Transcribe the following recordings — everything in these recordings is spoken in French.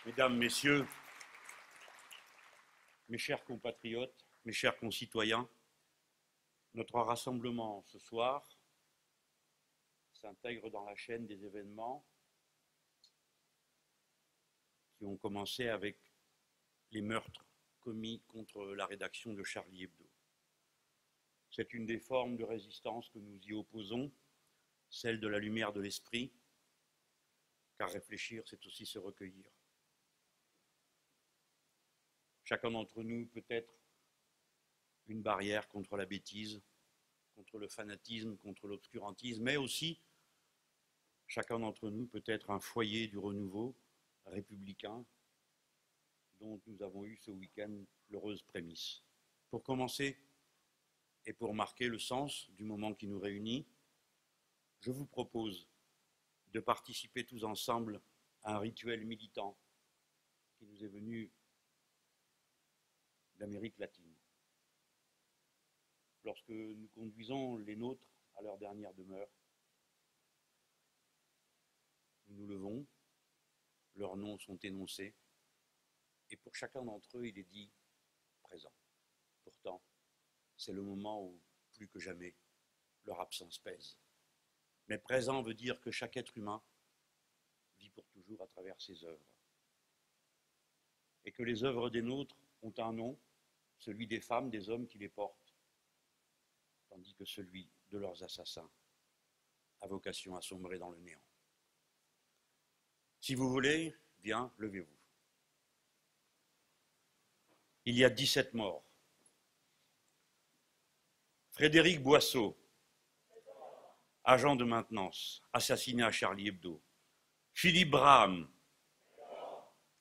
Mesdames, Messieurs, mes chers compatriotes, mes chers concitoyens, notre rassemblement ce soir s'intègre dans la chaîne des événements qui ont commencé avec les meurtres commis contre la rédaction de Charlie Hebdo. C'est une des formes de résistance que nous y opposons, celle de la lumière de l'esprit, car réfléchir, c'est aussi se recueillir. Chacun d'entre nous peut être une barrière contre la bêtise, contre le fanatisme, contre l'obscurantisme, mais aussi chacun d'entre nous peut être un foyer du renouveau républicain dont nous avons eu ce week-end l'heureuse prémisse. Pour commencer et pour marquer le sens du moment qui nous réunit, je vous propose de participer tous ensemble à un rituel militant qui nous est venu d'Amérique latine. Lorsque nous conduisons les nôtres à leur dernière demeure, nous nous levons, leurs noms sont énoncés, et pour chacun d'entre eux, il est dit présent. Pourtant, c'est le moment où, plus que jamais, leur absence pèse. Mais présent veut dire que chaque être humain vit pour toujours à travers ses œuvres. Et que les œuvres des nôtres ont un nom, celui des femmes, des hommes qui les portent, tandis que celui de leurs assassins a vocation à sombrer dans le néant. Si vous voulez, bien, levez-vous. Il y a 17 morts. Frédéric Boisseau, agent de maintenance, assassiné à Charlie Hebdo. Philippe Braham,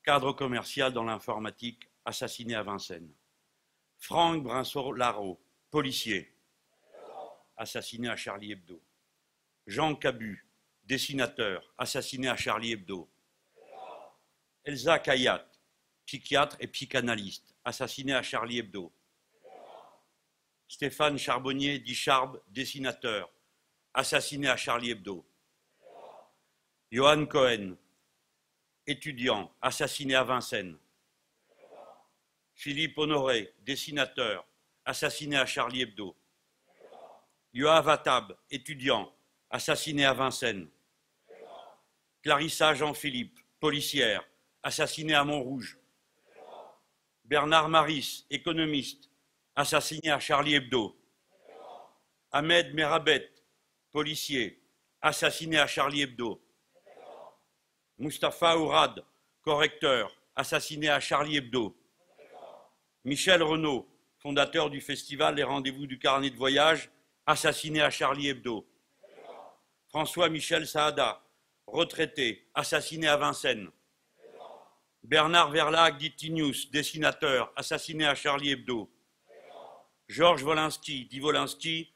cadre commercial dans l'informatique, assassiné à Vincennes. Franck Brinceau-Larreau, policier, assassiné à Charlie Hebdo. Jean Cabu, dessinateur, assassiné à Charlie Hebdo. Elsa Kayat, psychiatre et psychanalyste, assassiné à Charlie Hebdo. Stéphane Charbonnier, dit Charb, dessinateur, assassiné à Charlie Hebdo. Johan Cohen, étudiant, assassiné à Vincennes. Philippe Honoré, dessinateur, assassiné à Charlie Hebdo. Yoav Attab, étudiant, assassiné à Vincennes. Clarissa Jean-Philippe, policière, assassinée à Montrouge. Bernard Maris, économiste, assassiné à Charlie Hebdo. Ahmed Merabet, policier, assassiné à Charlie Hebdo. Mustapha Ourad, correcteur, assassiné à Charlie Hebdo. Michel Renaud, fondateur du festival Les Rendez-vous du Carnet de Voyage, assassiné à Charlie Hebdo. François-Michel Saada, retraité, assassiné à Vincennes. Bernard Verlag, dit Tinius, dessinateur, assassiné à Charlie Hebdo. Georges Wolinski, dit Wolinski,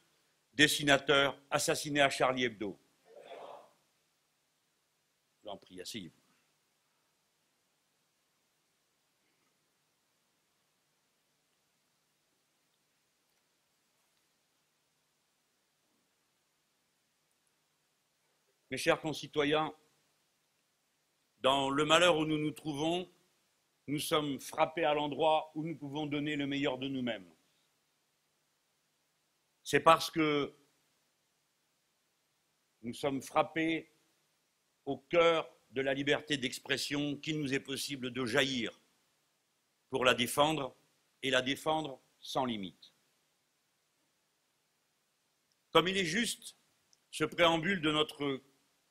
dessinateur, assassiné à Charlie Hebdo. Je vous en prie, asseyez-vous. Mes chers concitoyens, dans le malheur où nous nous trouvons, nous sommes frappés à l'endroit où nous pouvons donner le meilleur de nous-mêmes. C'est parce que nous sommes frappés au cœur de la liberté d'expression qu'il nous est possible de jaillir pour la défendre et la défendre sans limite. Comme il est juste, ce préambule de notre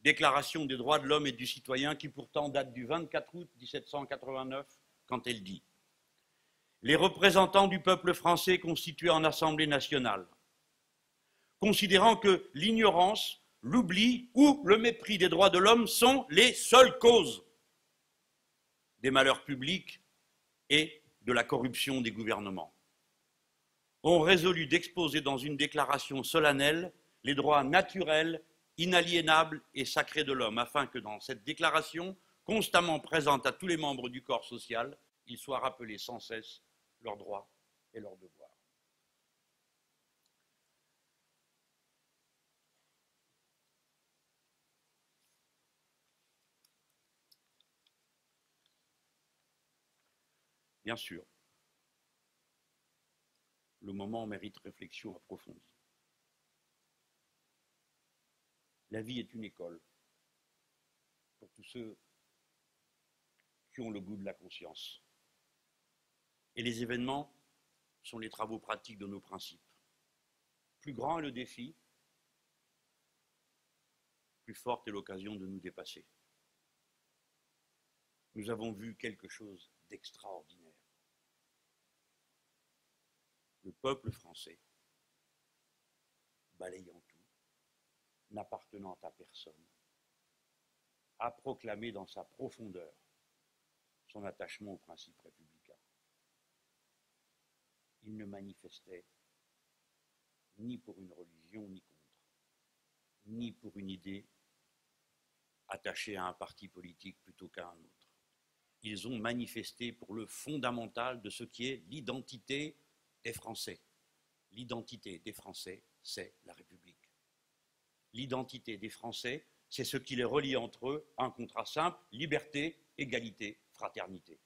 Déclaration des droits de l'homme et du citoyen qui pourtant date du 24 août 1789, quand elle dit « Les représentants du peuple français constitués en Assemblée nationale, considérant que l'ignorance, l'oubli ou le mépris des droits de l'homme sont les seules causes des malheurs publics et de la corruption des gouvernements, ont résolu d'exposer dans une déclaration solennelle les droits naturels, inaliénables et sacrés de l'homme, afin que dans cette déclaration, constamment présente à tous les membres du corps social, ils soient rappelés sans cesse leurs droits et leurs devoirs. » Bien sûr, le moment mérite réflexion approfondie. La vie est une école pour tous ceux qui ont le goût de la conscience. Et les événements sont les travaux pratiques de nos principes. Plus grand est le défi, plus forte est l'occasion de nous dépasser. Nous avons vu quelque chose d'extraordinaire. Le peuple français, balayant tout, n'appartenant à personne, a proclamé dans sa profondeur son attachement aux principes républicains. Il ne manifestait ni pour une religion ni contre, ni pour une idée attachée à un parti politique plutôt qu'à un autre. Ils ont manifesté pour le fondamental de ce qui est l'identité des Français. L'identité des Français, c'est la République. L'identité des Français, c'est ce qui les relie entre eux, un contrat simple, liberté, égalité, fraternité.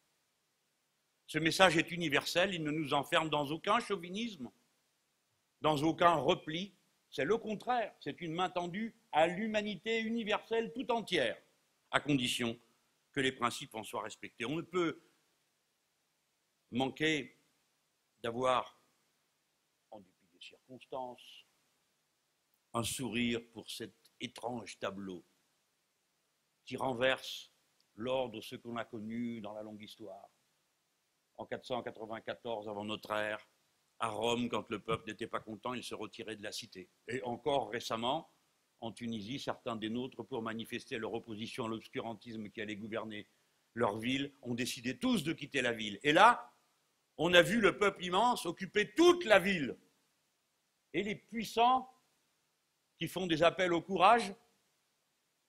Ce message est universel, il ne nous enferme dans aucun chauvinisme, dans aucun repli, c'est le contraire, c'est une main tendue à l'humanité universelle tout entière, à condition que les principes en soient respectés. On ne peut manquer d'avoir, en dépit des circonstances, un sourire pour cet étrange tableau qui renverse l'ordre de ce qu'on a connu dans la longue histoire. En 494 avant notre ère, à Rome, quand le peuple n'était pas content, il se retirait de la cité. Et encore récemment, en Tunisie, certains des nôtres, pour manifester leur opposition à l'obscurantisme qui allait gouverner leur ville, ont décidé tous de quitter la ville. Et là, on a vu le peuple immense occuper toute la ville. Et les puissants qui font des appels au courage,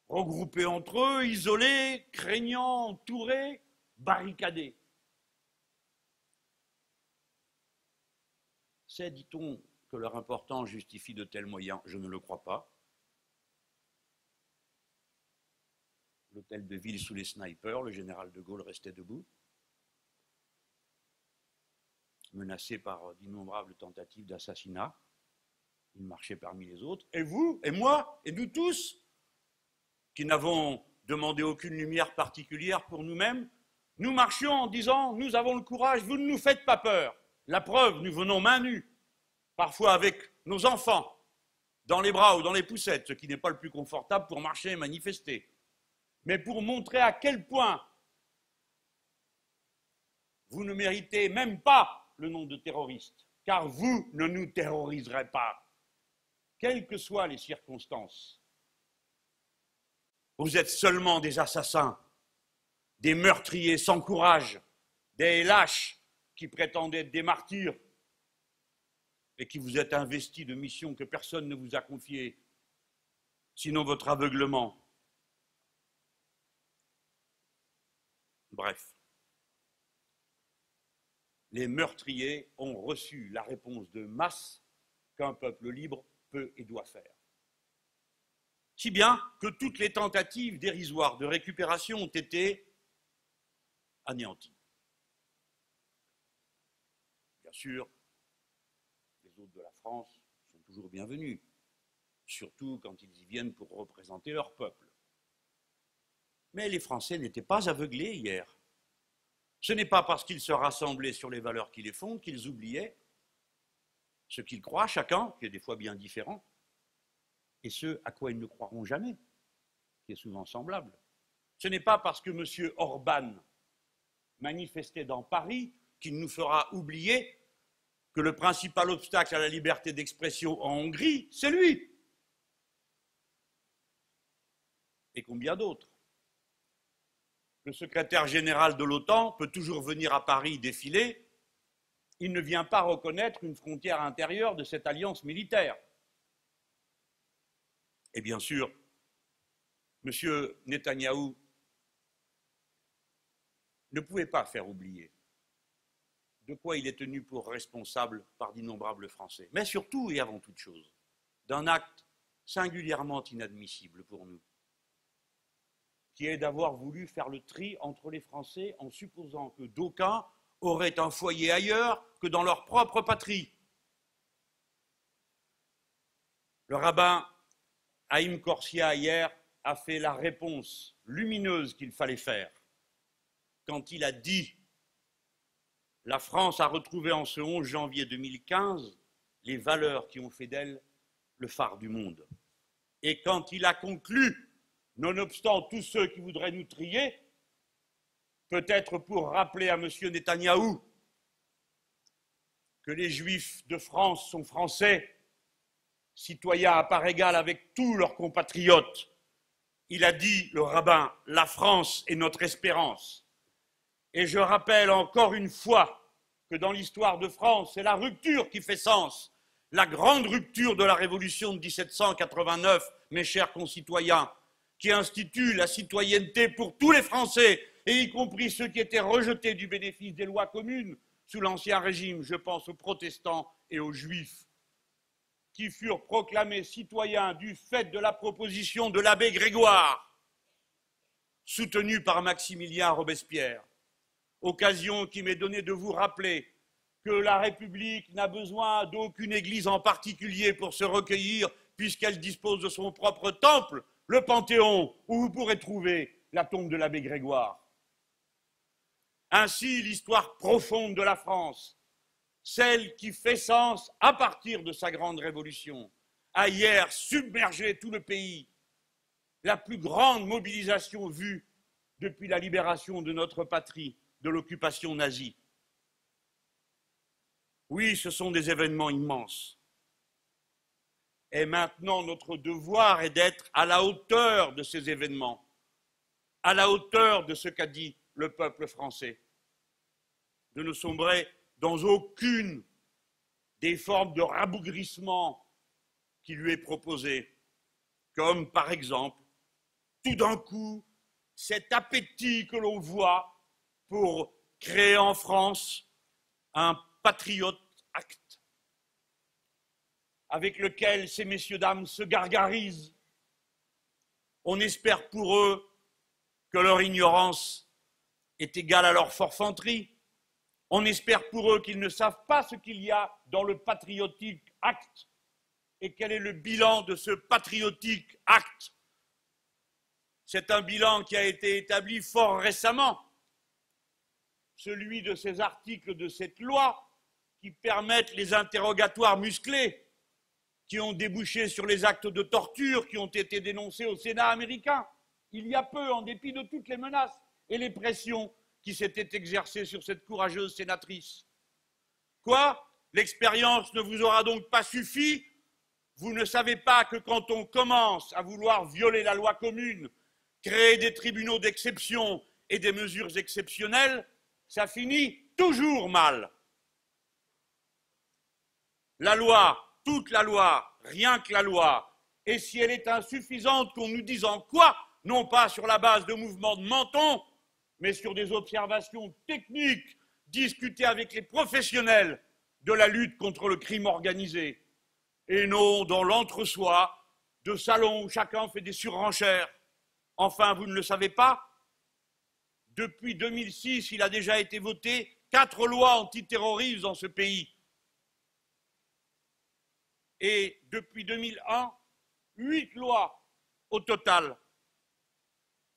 regroupés entre eux, isolés, craignants, entourés, barricadés. C'est, dit-on, que leur importance justifie de tels moyens. Je ne le crois pas. L'hôtel de ville sous les snipers, le général de Gaulle restait debout, menacé par d'innombrables tentatives d'assassinat. Il marchait parmi les autres. Et vous, et moi, et nous tous, qui n'avons demandé aucune lumière particulière pour nous-mêmes, nous marchions en disant « Nous avons le courage, vous ne nous faites pas peur ». La preuve, nous venons main nue, parfois avec nos enfants, dans les bras ou dans les poussettes, ce qui n'est pas le plus confortable pour marcher et manifester, mais pour montrer à quel point vous ne méritez même pas le nom de terroriste, car vous ne nous terroriserez pas, quelles que soient les circonstances. Vous êtes seulement des assassins, des meurtriers sans courage, des lâches qui prétendent être des martyrs et qui vous êtes investis de missions que personne ne vous a confiées, sinon votre aveuglement. Bref, les meurtriers ont reçu la réponse de masse qu'un peuple libre peut et doit faire. Si bien que toutes les tentatives dérisoires de récupération ont été anéanties. Bien sûr, les hôtes de la France sont toujours bienvenus, surtout quand ils y viennent pour représenter leur peuple. Mais les Français n'étaient pas aveuglés hier. Ce n'est pas parce qu'ils se rassemblaient sur les valeurs qui les fondent qu'ils oubliaient ce qu'ils croient chacun, qui est des fois bien différent, et ce à quoi ils ne croiront jamais. qui est souvent semblable. Ce n'est pas parce que M. Orban manifestait dans Paris qu'il nous fera oublier que le principal obstacle à la liberté d'expression en Hongrie, c'est lui. Et combien d'autres? Le secrétaire général de l'OTAN peut toujours venir à Paris défiler, il ne vient pas reconnaître une frontière intérieure de cette alliance militaire. Et bien sûr, M. Netanyahou ne pouvait pas faire oublier de quoi il est tenu pour responsable par d'innombrables Français, mais surtout et avant toute chose, d'un acte singulièrement inadmissible pour nous, qui est d'avoir voulu faire le tri entre les Français en supposant que d'aucuns auraient un foyer ailleurs que dans leur propre patrie. Le rabbin Haïm Korsia, hier, a fait la réponse lumineuse qu'il fallait faire quand il a dit « La France a retrouvé en ce 11 janvier 2015 les valeurs qui ont fait d'elle le phare du monde. » Et quand il a conclu, nonobstant tous ceux qui voudraient nous trier, peut-être pour rappeler à M. Netanyahou que les Juifs de France sont français, citoyens à part égale avec tous leurs compatriotes, il a dit, le rabbin, « La France est notre espérance ». Et je rappelle encore une fois que dans l'histoire de France, c'est la rupture qui fait sens, la grande rupture de la Révolution de 1789, mes chers concitoyens, qui institue la citoyenneté pour tous les Français, et y compris ceux qui étaient rejetés du bénéfice des lois communes sous l'Ancien Régime, je pense aux protestants et aux juifs, qui furent proclamés citoyens du fait de la proposition de l'abbé Grégoire, soutenue par Maximilien Robespierre. Occasion qui m'est donnée de vous rappeler que la République n'a besoin d'aucune église en particulier pour se recueillir, puisqu'elle dispose de son propre temple, le Panthéon, où vous pourrez trouver la tombe de l'abbé Grégoire. Ainsi, l'histoire profonde de la France, celle qui fait sens à partir de sa grande révolution, a hier submergé tout le pays, la plus grande mobilisation vue depuis la libération de notre patrie de l'occupation nazie. Oui, ce sont des événements immenses. Et maintenant, notre devoir est d'être à la hauteur de ces événements, à la hauteur de ce qu'a dit le peuple français, de ne sombrer dans aucune des formes de rabougrissement qui lui est proposée, comme par exemple, tout d'un coup, cet appétit que l'on voit pour créer en France un Patriot Act avec lequel ces messieurs dames se gargarisent. On espère pour eux que leur ignorance est égale à leur forfanterie. On espère pour eux qu'ils ne savent pas ce qu'il y a dans le Patriotic Act et quel est le bilan de ce Patriotic Act. C'est un bilan qui a été établi fort récemment, celui de ces articles de cette loi qui permettent les interrogatoires musclés, qui ont débouché sur les actes de torture qui ont été dénoncés au Sénat américain, il y a peu, en dépit de toutes les menaces et les pressions qui s'étaient exercées sur cette courageuse sénatrice. Quoi? L'expérience ne vous aura donc pas suffi? Vous ne savez pas que quand on commence à vouloir violer la loi commune, créer des tribunaux d'exception et des mesures exceptionnelles, ça finit toujours mal. La loi, toute la loi, rien que la loi, et si elle est insuffisante, qu'on nous dise en quoi, non pas sur la base de mouvements de menton, mais sur des observations techniques discutées avec les professionnels de la lutte contre le crime organisé, et non dans l'entre-soi de salons où chacun fait des surenchères. Enfin, vous ne le savez pas? Depuis 2006, il a déjà été voté 4 lois antiterroristes dans ce pays. Et depuis 2001, 8 lois au total.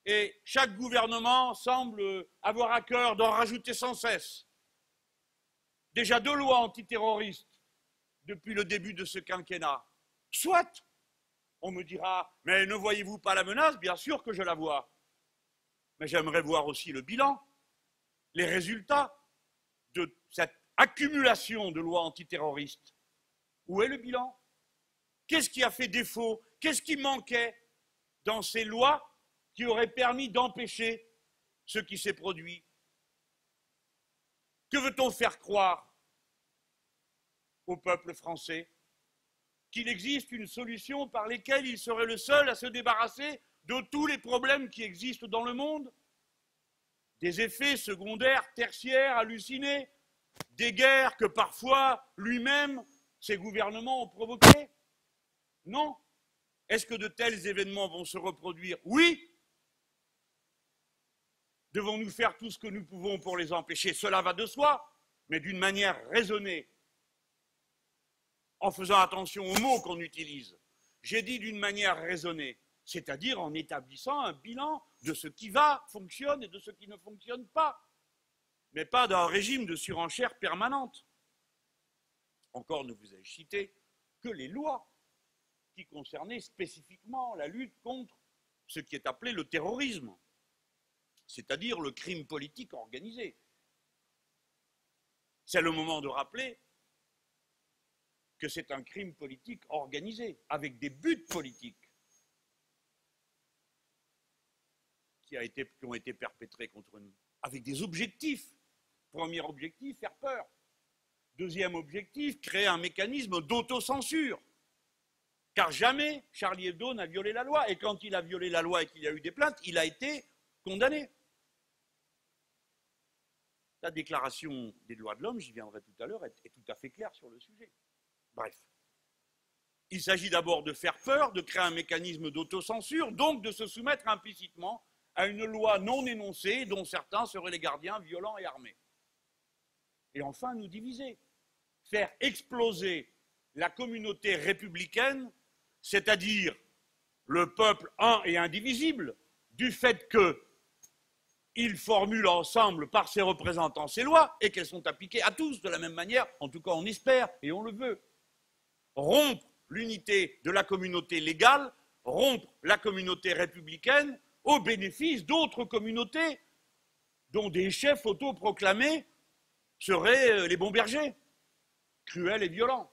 Et chaque gouvernement semble avoir à cœur d'en rajouter sans cesse. Déjà 2 lois antiterroristes depuis le début de ce quinquennat. Soit, On me dira, mais ne voyez-vous pas la menace? Bien sûr que je la vois. Mais j'aimerais voir aussi le bilan, les résultats de cette accumulation de lois antiterroristes. Où est le bilan? Qu'est-ce qui a fait défaut? Qu'est-ce qui manquait dans ces lois qui auraient permis d'empêcher ce qui s'est produit? Que veut-on faire croire au peuple français? Qu'il existe une solution par laquelle il serait le seul à se débarrasser de tous les problèmes qui existent dans le monde? Des effets secondaires, tertiaires, hallucinés, des guerres que parfois lui-même, ses gouvernements ont provoquées? Non. Est-ce que de tels événements vont se reproduire? Oui. Devons-nous faire tout ce que nous pouvons pour les empêcher? Cela va de soi, mais d'une manière raisonnée, en faisant attention aux mots qu'on utilise. J'ai dit d'une manière raisonnée, c'est-à-dire en établissant un bilan de ce qui va, fonctionne et de ce qui ne fonctionne pas, mais pas d'un régime de surenchère permanente. Encore ne vous ai-je cité que les lois qui concernaient spécifiquement la lutte contre ce qui est appelé le terrorisme, c'est-à-dire le crime politique organisé. C'est le moment de rappeler que c'est un crime politique organisé, avec des buts politiques qui ont été perpétrés contre nous, avec des objectifs. Premier objectif, faire peur. Deuxième objectif, créer un mécanisme d'autocensure. Car jamais Charlie Hebdo n'a violé la loi. Et quand il a violé la loi et qu'il y a eu des plaintes, il a été condamné. La déclaration des droits de l'homme, j'y viendrai tout à l'heure, est tout à fait claire sur le sujet. Bref. Il s'agit d'abord de faire peur, de créer un mécanisme d'autocensure, donc de se soumettre implicitement à une loi non énoncée dont certains seraient les gardiens violents et armés. Et enfin, nous diviser, faire exploser la communauté républicaine, c'est-à-dire le peuple un et indivisible, du fait qu'il formule ensemble par ses représentants ses lois et qu'elles sont appliquées à tous de la même manière, en tout cas on espère et on le veut. Rompre l'unité de la communauté légale, rompre la communauté républicaine au bénéfice d'autres communautés dont des chefs autoproclamés seraient les bons bergers, cruels et violents.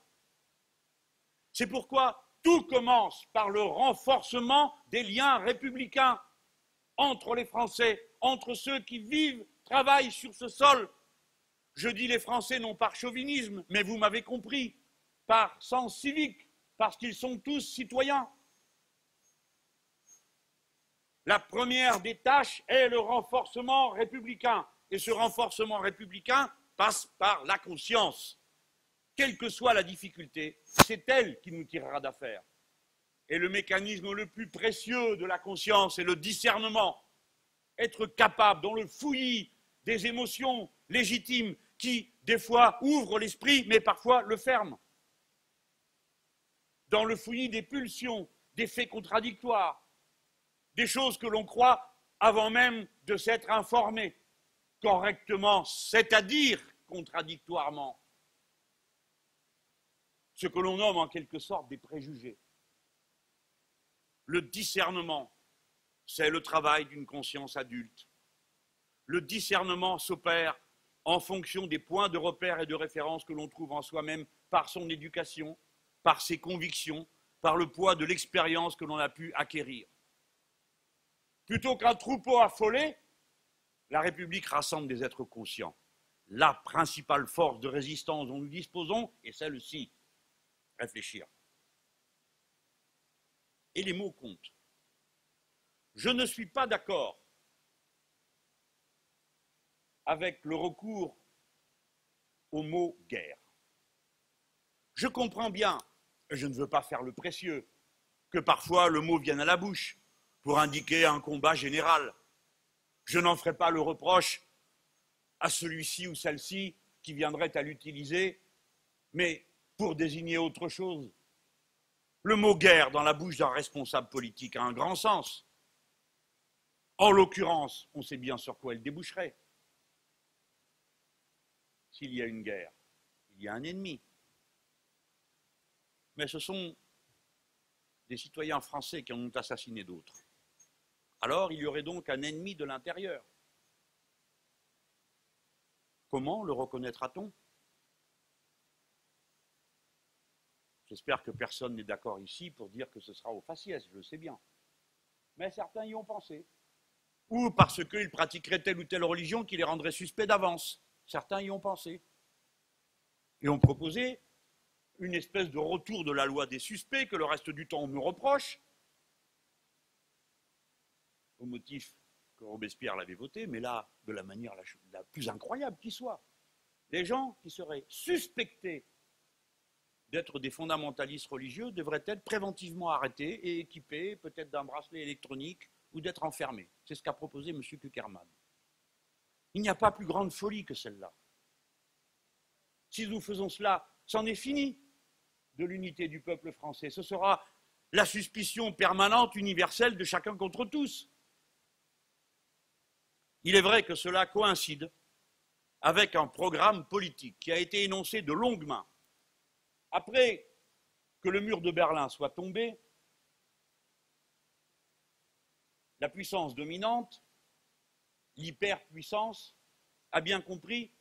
C'est pourquoi tout commence par le renforcement des liens républicains entre les Français, entre ceux qui vivent, travaillent sur ce sol. Je dis les Français non par chauvinisme, mais vous m'avez compris, par sens civique, parce qu'ils sont tous citoyens. La première des tâches est le renforcement républicain. Et ce renforcement républicain passe par la conscience. Quelle que soit la difficulté, c'est elle qui nous tirera d'affaire. Et le mécanisme le plus précieux de la conscience est le discernement. Être capable, dans le fouillis des émotions légitimes qui, des fois, ouvrent l'esprit, mais parfois le ferment. Dans le fouillis des pulsions, des faits contradictoires, des choses que l'on croit avant même de s'être informé correctement, c'est-à-dire contradictoirement. Ce que l'on nomme en quelque sorte des préjugés. Le discernement, c'est le travail d'une conscience adulte. Le discernement s'opère en fonction des points de repère et de référence que l'on trouve en soi-même par son éducation, par ses convictions, par le poids de l'expérience que l'on a pu acquérir. Plutôt qu'un troupeau affolé, la République rassemble des êtres conscients. La principale force de résistance dont nous disposons est celle-ci. Réfléchir. Et les mots comptent. Je ne suis pas d'accord avec le recours au mot guerre. Je comprends bien, et je ne veux pas faire le précieux, que parfois le mot vienne à la bouche pour indiquer un combat général. Je n'en ferai pas le reproche à celui-ci ou celle-ci qui viendrait à l'utiliser, mais pour désigner autre chose. Le mot guerre dans la bouche d'un responsable politique a un grand sens. En l'occurrence, on sait bien sur quoi elle déboucherait. S'il y a une guerre, il y a un ennemi. Mais ce sont des citoyens français qui en ont assassiné d'autres. Alors il y aurait donc un ennemi de l'intérieur. Comment le reconnaîtra-t-on? J'espère que personne n'est d'accord ici pour dire que ce sera au faciès, je le sais bien. Mais certains y ont pensé. Ou parce qu'ils pratiqueraient telle ou telle religion qui les rendrait suspects d'avance. Certains y ont pensé. Et ont proposé une espèce de retour de la loi des suspects que le reste du temps on me reproche, au motif que Robespierre l'avait voté, mais là, de la manière la plus incroyable qui soit. Les gens qui seraient suspectés d'être des fondamentalistes religieux devraient être préventivement arrêtés et équipés peut-être d'un bracelet électronique ou d'être enfermés. C'est ce qu'a proposé M. Kuckerman. Il n'y a pas plus grande folie que celle-là. Si nous faisons cela, c'en est fini de l'unité du peuple français. Ce sera la suspicion permanente, universelle de chacun contre tous. Il est vrai que cela coïncide avec un programme politique qui a été énoncé de longue main. Après que le mur de Berlin soit tombé, la puissance dominante, l'hyperpuissance, a bien compris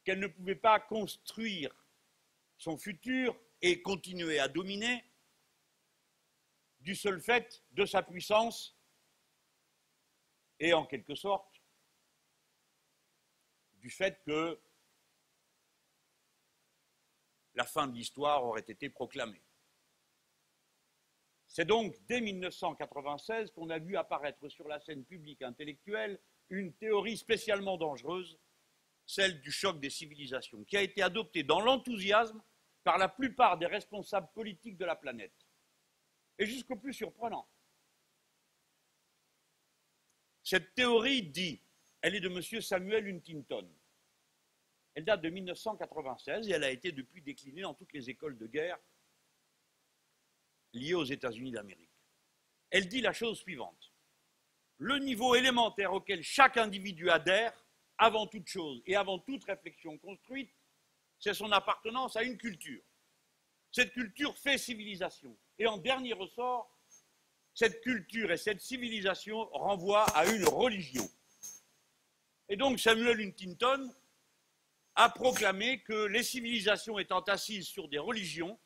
qu'elle ne pouvait pas construire son futur et continuer à dominer du seul fait de sa puissance et en quelque sorte du fait que la fin de l'histoire aurait été proclamée. C'est donc dès 1996 qu'on a vu apparaître sur la scène publique intellectuelle une théorie spécialement dangereuse, celle du choc des civilisations, qui a été adoptée dans l'enthousiasme par la plupart des responsables politiques de la planète. Et jusqu'au plus surprenant. Cette théorie dit, elle est de M. Samuel Huntington. Elle date de 1996 et elle a été depuis déclinée dans toutes les écoles de guerre liées aux États-Unis d'Amérique. Elle dit la chose suivante. Le niveau élémentaire auquel chaque individu adhère, avant toute chose et avant toute réflexion construite, c'est son appartenance à une culture. Cette culture fait civilisation. Et en dernier ressort, cette culture et cette civilisation renvoient à une religion. Et donc Samuel Huntington a proclamé que les civilisations étant assises sur des religions,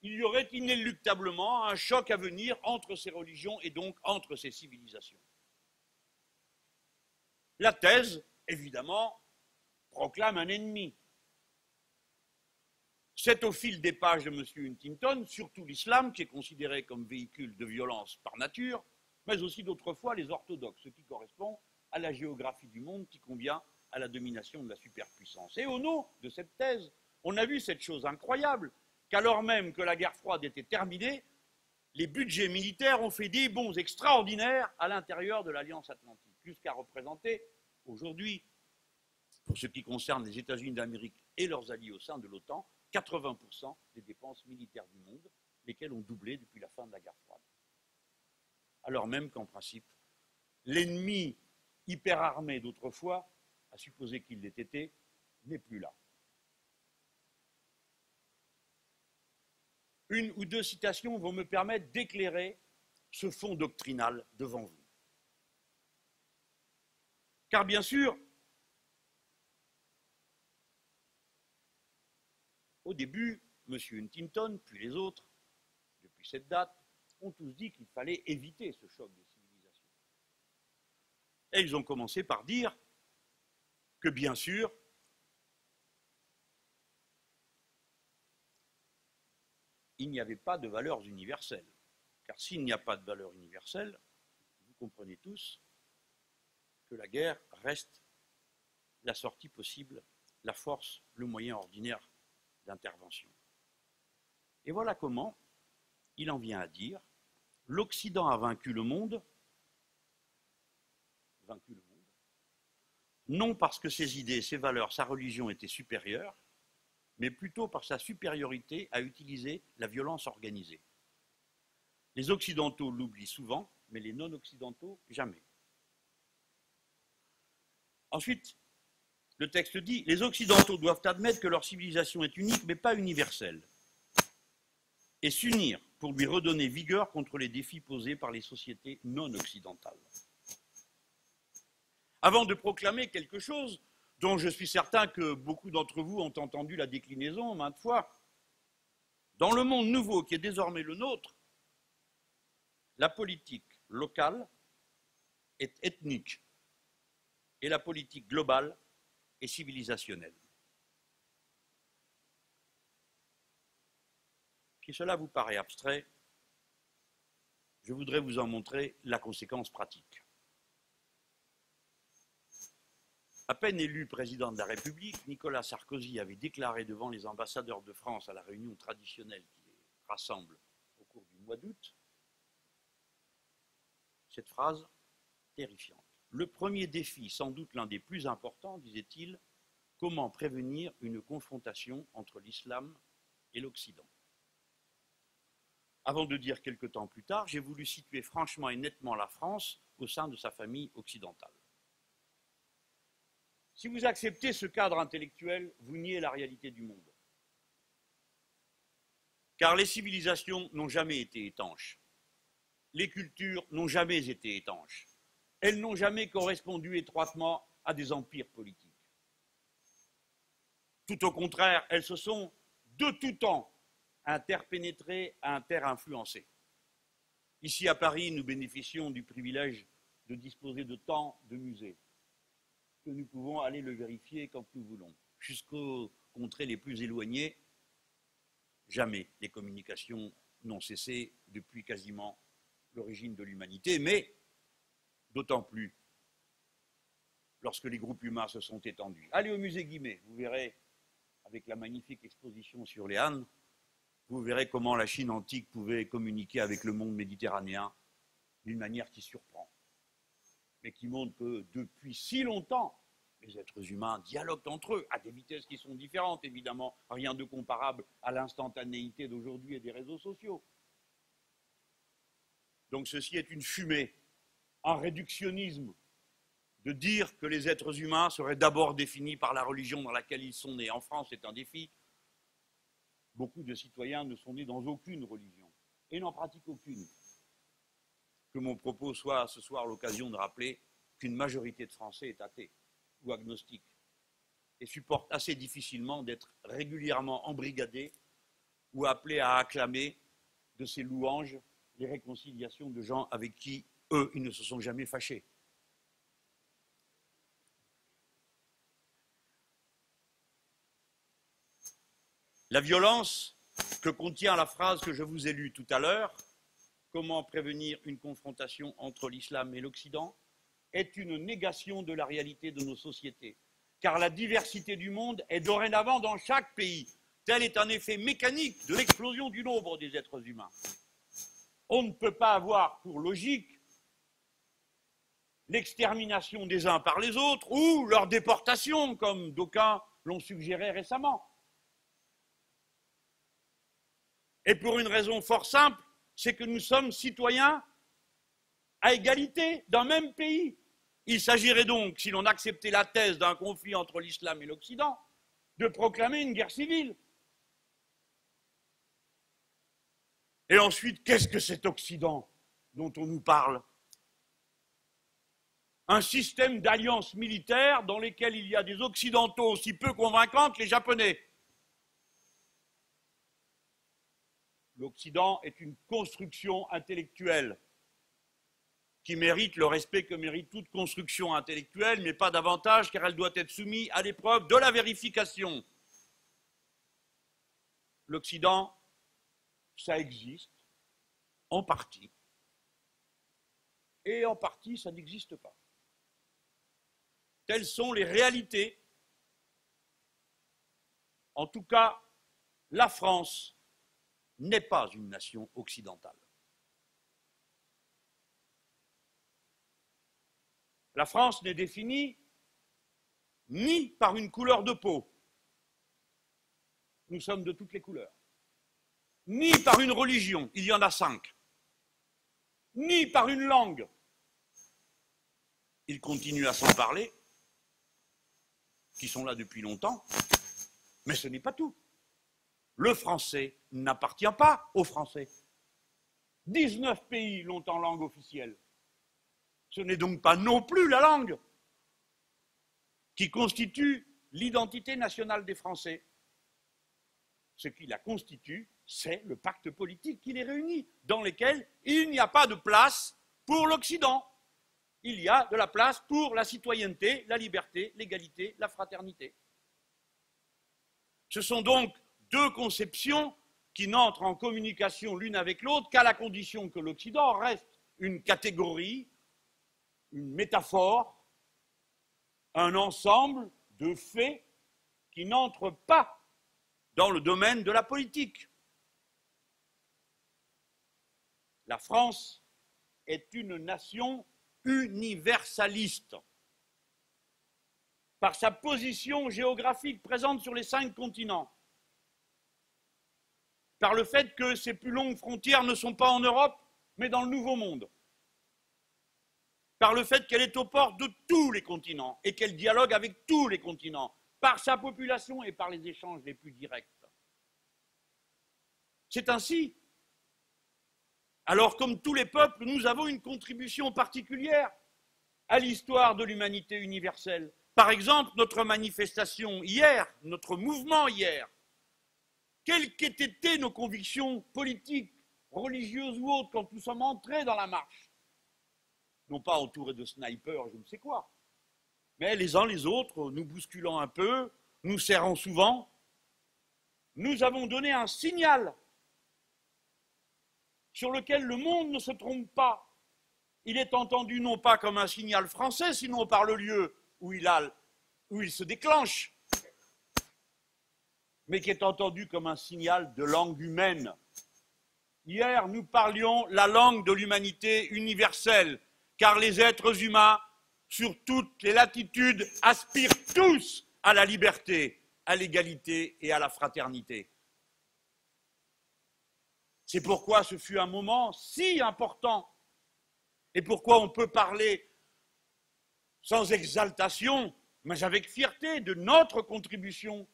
il y aurait inéluctablement un choc à venir entre ces religions et donc entre ces civilisations. La thèse, évidemment, proclame un ennemi. C'est au fil des pages de M. Huntington, surtout l'islam, qui est considéré comme véhicule de violence par nature, mais aussi d'autres fois les orthodoxes, ce qui correspond à la géographie du monde qui convient à la domination de la superpuissance. Et au nom de cette thèse, on a vu cette chose incroyable, qu'alors même que la guerre froide était terminée, les budgets militaires ont fait des bonds extraordinaires à l'intérieur de l'Alliance Atlantique, jusqu'à représenter aujourd'hui, pour ce qui concerne les États-Unis d'Amérique et leurs alliés au sein de l'OTAN, 80% des dépenses militaires du monde, lesquelles ont doublé depuis la fin de la guerre froide. Alors même qu'en principe, l'ennemi hyperarmé d'autrefois, à supposer qu'il l'ait été, n'est plus là. Une ou deux citations vont me permettre d'éclairer ce fond doctrinal devant vous. Car bien sûr, au début, M. Huntington, puis les autres, depuis cette date, ont tous dit qu'il fallait éviter ce choc des civilisations. Et ils ont commencé par dire que, bien sûr, il n'y avait pas de valeurs universelles. Car s'il n'y a pas de valeurs universelles, vous comprenez tous que la guerre reste la sortie possible, la force, le moyen ordinaire d'intervention. Et voilà comment il en vient à dire « L'Occident a vaincu le monde, non parce que ses idées, ses valeurs, sa religion étaient supérieures, mais plutôt par sa supériorité à utiliser la violence organisée. Les Occidentaux l'oublient souvent, mais les non-Occidentaux, jamais. » Ensuite, le texte dit « Les Occidentaux doivent admettre que leur civilisation est unique, mais pas universelle, et s'unir pour lui redonner vigueur contre les défis posés par les sociétés non occidentales. Avant de proclamer quelque chose dont je suis certain que beaucoup d'entre vous ont entendu la déclinaison maintes fois, dans le monde nouveau qui est désormais le nôtre, la politique locale est ethnique et la politique globale est civilisationnelle. Si cela vous paraît abstrait, je voudrais vous en montrer la conséquence pratique. À peine élu président de la République, Nicolas Sarkozy avait déclaré devant les ambassadeurs de France à la réunion traditionnelle qui les rassemble au cours du mois d'août cette phrase terrifiante. Le premier défi, sans doute l'un des plus importants, disait-il, comment prévenir une confrontation entre l'islam et l'Occident. Avant de dire quelque temps plus tard, j'ai voulu situer franchement et nettement la France au sein de sa famille occidentale. Si vous acceptez ce cadre intellectuel, vous niez la réalité du monde. Car les civilisations n'ont jamais été étanches. Les cultures n'ont jamais été étanches. Elles n'ont jamais correspondu étroitement à des empires politiques. Tout au contraire, elles se sont de tout temps interpénétrées, interinfluencées. Ici à Paris, nous bénéficions du privilège de disposer de tant de musées que nous pouvons aller le vérifier quand nous voulons. Jusqu'aux contrées les plus éloignées, jamais les communications n'ont cessé depuis quasiment l'origine de l'humanité, mais d'autant plus lorsque les groupes humains se sont étendus. Allez au musée Guimet, vous verrez, avec la magnifique exposition sur les Han, vous verrez comment la Chine antique pouvait communiquer avec le monde méditerranéen d'une manière qui surprend, mais qui montre que depuis si longtemps, les êtres humains dialoguent entre eux, à des vitesses qui sont différentes, évidemment, rien de comparable à l'instantanéité d'aujourd'hui et des réseaux sociaux. Donc ceci est une fumée, un réductionnisme, de dire que les êtres humains seraient d'abord définis par la religion dans laquelle ils sont nés. En France, c'est un défi. Beaucoup de citoyens ne sont nés dans aucune religion et n'en pratiquent aucune. Que mon propos soit ce soir l'occasion de rappeler qu'une majorité de Français est athée ou agnostique et supporte assez difficilement d'être régulièrement embrigadés ou appelés à acclamer de ses louanges les réconciliations de gens avec qui, eux, ils ne se sont jamais fâchés. La violence que contient la phrase que je vous ai lue tout à l'heure, comment prévenir une confrontation entre l'islam et l'Occident, est une négation de la réalité de nos sociétés. Car la diversité du monde est dorénavant dans chaque pays. Tel est un effet mécanique de l'explosion du nombre des êtres humains. On ne peut pas avoir pour logique l'extermination des uns par les autres ou leur déportation, comme d'aucuns l'ont suggéré récemment. Et pour une raison fort simple, c'est que nous sommes citoyens à égalité d'un même pays. Il s'agirait donc, si l'on acceptait la thèse d'un conflit entre l'islam et l'Occident, de proclamer une guerre civile. Et ensuite, qu'est-ce que cet Occident dont on nous parle? Un système d'alliances militaires dans lesquelles il y a des Occidentaux aussi peu convaincants que les Japonais. L'Occident est une construction intellectuelle qui mérite le respect que mérite toute construction intellectuelle, mais pas davantage, car elle doit être soumise à l'épreuve de la vérification. L'Occident, ça existe, en partie, et en partie, ça n'existe pas. Telles sont les réalités. En tout cas, la France n'est pas une nation occidentale. La France n'est définie ni par une couleur de peau, nous sommes de toutes les couleurs, ni par une religion, il y en a 5, ni par une langue. Ils continuent à s'en parler, qui sont là depuis longtemps, mais ce n'est pas tout. Le français n'appartient pas aux Français. 19 pays l'ont en langue officielle. Ce n'est donc pas non plus la langue qui constitue l'identité nationale des Français. Ce qui la constitue, c'est le pacte politique qui les réunit, dans lequel il n'y a pas de place pour l'Occident. Il y a de la place pour la citoyenneté, la liberté, l'égalité, la fraternité. Ce sont donc deux conceptions qui n'entrent en communication l'une avec l'autre qu'à la condition que l'Occident reste une catégorie, une métaphore, un ensemble de faits qui n'entrent pas dans le domaine de la politique. La France est une nation universaliste. Par sa position géographique présente sur les 5 continents, par le fait que ses plus longues frontières ne sont pas en Europe, mais dans le Nouveau Monde, par le fait qu'elle est aux portes de tous les continents et qu'elle dialogue avec tous les continents, par sa population et par les échanges les plus directs. C'est ainsi. Alors, comme tous les peuples, nous avons une contribution particulière à l'histoire de l'humanité universelle. Par exemple, notre manifestation hier, notre mouvement hier, quelles qu'aient été nos convictions politiques, religieuses ou autres, quand nous sommes entrés dans la marche, non pas entourés de snipers, je ne sais quoi, mais les uns les autres, nous bousculant un peu, nous serrant souvent, nous avons donné un signal sur lequel le monde ne se trompe pas. Il est entendu non pas comme un signal français, sinon par le lieu où il se déclenche, mais qui est entendu comme un signal de langue humaine. Hier, nous parlions la langue de l'humanité universelle, car les êtres humains, sur toutes les latitudes, aspirent tous à la liberté, à l'égalité et à la fraternité. C'est pourquoi ce fut un moment si important et pourquoi on peut parler sans exaltation, mais avec fierté de notre contribution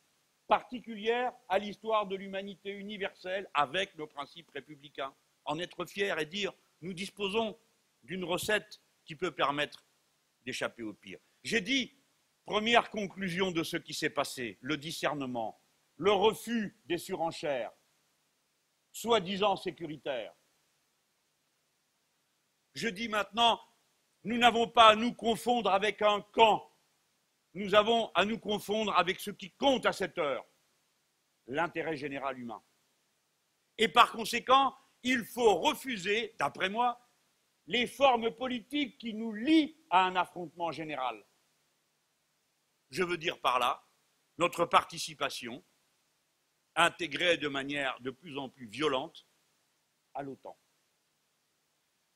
particulière à l'histoire de l'humanité universelle avec nos principes républicains. En être fier et dire nous disposons d'une recette qui peut permettre d'échapper au pire. J'ai dit, première conclusion de ce qui s'est passé, le discernement, le refus des surenchères, soi-disant sécuritaires. Je dis maintenant, nous n'avons pas à nous confondre avec un camp, nous avons à nous confondre avec ce qui compte à cette heure, l'intérêt général humain. Et par conséquent, il faut refuser, d'après moi, les formes politiques qui nous lient à un affrontement général. Je veux dire par là notre participation, intégrée de manière de plus en plus violente, à l'OTAN.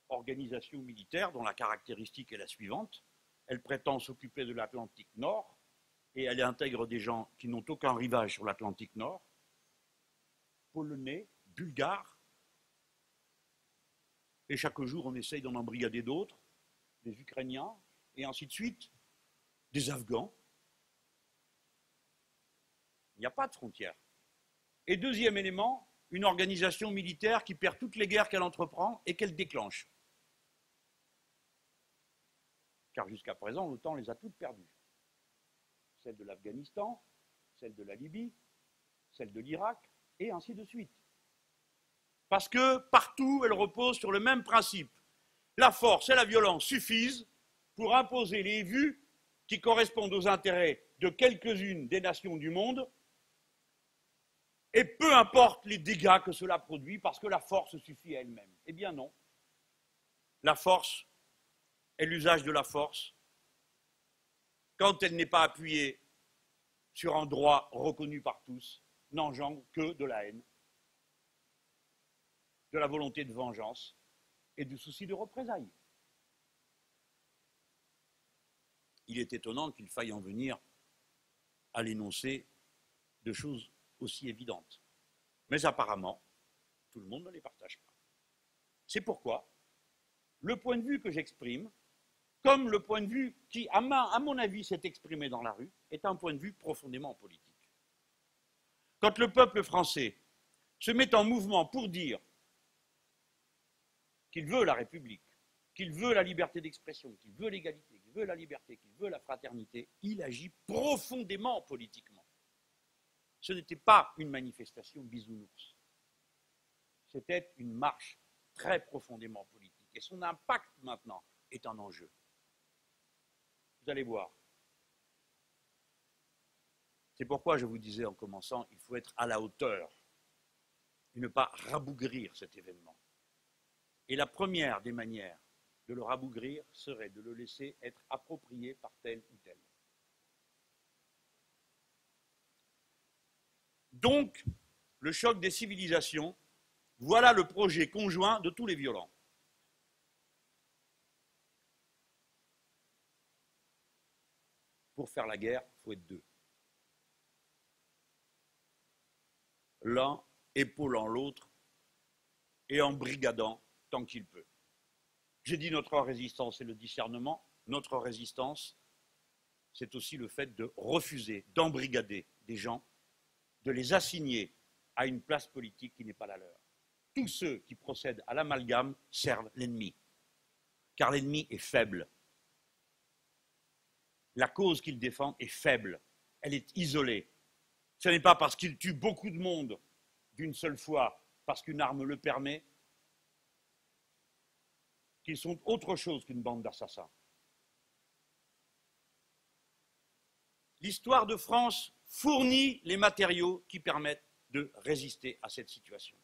Organisation militaire dont la caractéristique est la suivante. Elle prétend s'occuper de l'Atlantique Nord et elle intègre des gens qui n'ont aucun rivage sur l'Atlantique Nord, polonais, bulgares, et chaque jour on essaye d'en embrigader d'autres, des Ukrainiens, et ainsi de suite, des Afghans. Il n'y a pas de frontières. Et deuxième élément, une organisation militaire qui perd toutes les guerres qu'elle entreprend et qu'elle déclenche. Car jusqu'à présent, l'OTAN les a toutes perdues. Celle de l'Afghanistan, celle de la Libye, celle de l'Irak, et ainsi de suite. Parce que partout, elle repose sur le même principe. La force et la violence suffisent pour imposer les vues qui correspondent aux intérêts de quelques-unes des nations du monde, et peu importe les dégâts que cela produit, parce que la force suffit à elle-même. Eh bien non. La force est l'usage de la force quand elle n'est pas appuyée sur un droit reconnu par tous, n'engendre que de la haine, de la volonté de vengeance et du souci de représailles. Il est étonnant qu'il faille en venir à l'énoncé de choses aussi évidentes. Mais apparemment, tout le monde ne les partage pas. C'est pourquoi le point de vue que j'exprime, comme le point de vue qui, à mon avis, s'est exprimé dans la rue, est un point de vue profondément politique. Quand le peuple français se met en mouvement pour dire qu'il veut la République, qu'il veut la liberté d'expression, qu'il veut l'égalité, qu'il veut la liberté, qu'il veut la fraternité, il agit profondément politiquement. Ce n'était pas une manifestation bisounours. C'était une marche très profondément politique. Et son impact maintenant est un enjeu. Vous allez voir. C'est pourquoi je vous disais en commençant, il faut être à la hauteur et ne pas rabougrir cet événement. Et la première des manières de le rabougrir serait de le laisser être approprié par tel ou tel. Donc, le choc des civilisations, voilà le projet conjoint de tous les violents. Pour faire la guerre, il faut être deux. L'un épaulant l'autre et embrigadant tant qu'il peut. J'ai dit notre résistance, c'est le discernement. Notre résistance, c'est aussi le fait de refuser, d'embrigader des gens, de les assigner à une place politique qui n'est pas la leur. Tous ceux qui procèdent à l'amalgame servent l'ennemi, car l'ennemi est faible. La cause qu'il défend est faible, elle est isolée. Ce n'est pas parce qu'il tue beaucoup de monde d'une seule fois, parce qu'une arme le permet, qu'ils sont autre chose qu'une bande d'assassins. L'histoire de France fournit les matériaux qui permettent de résister à cette situation.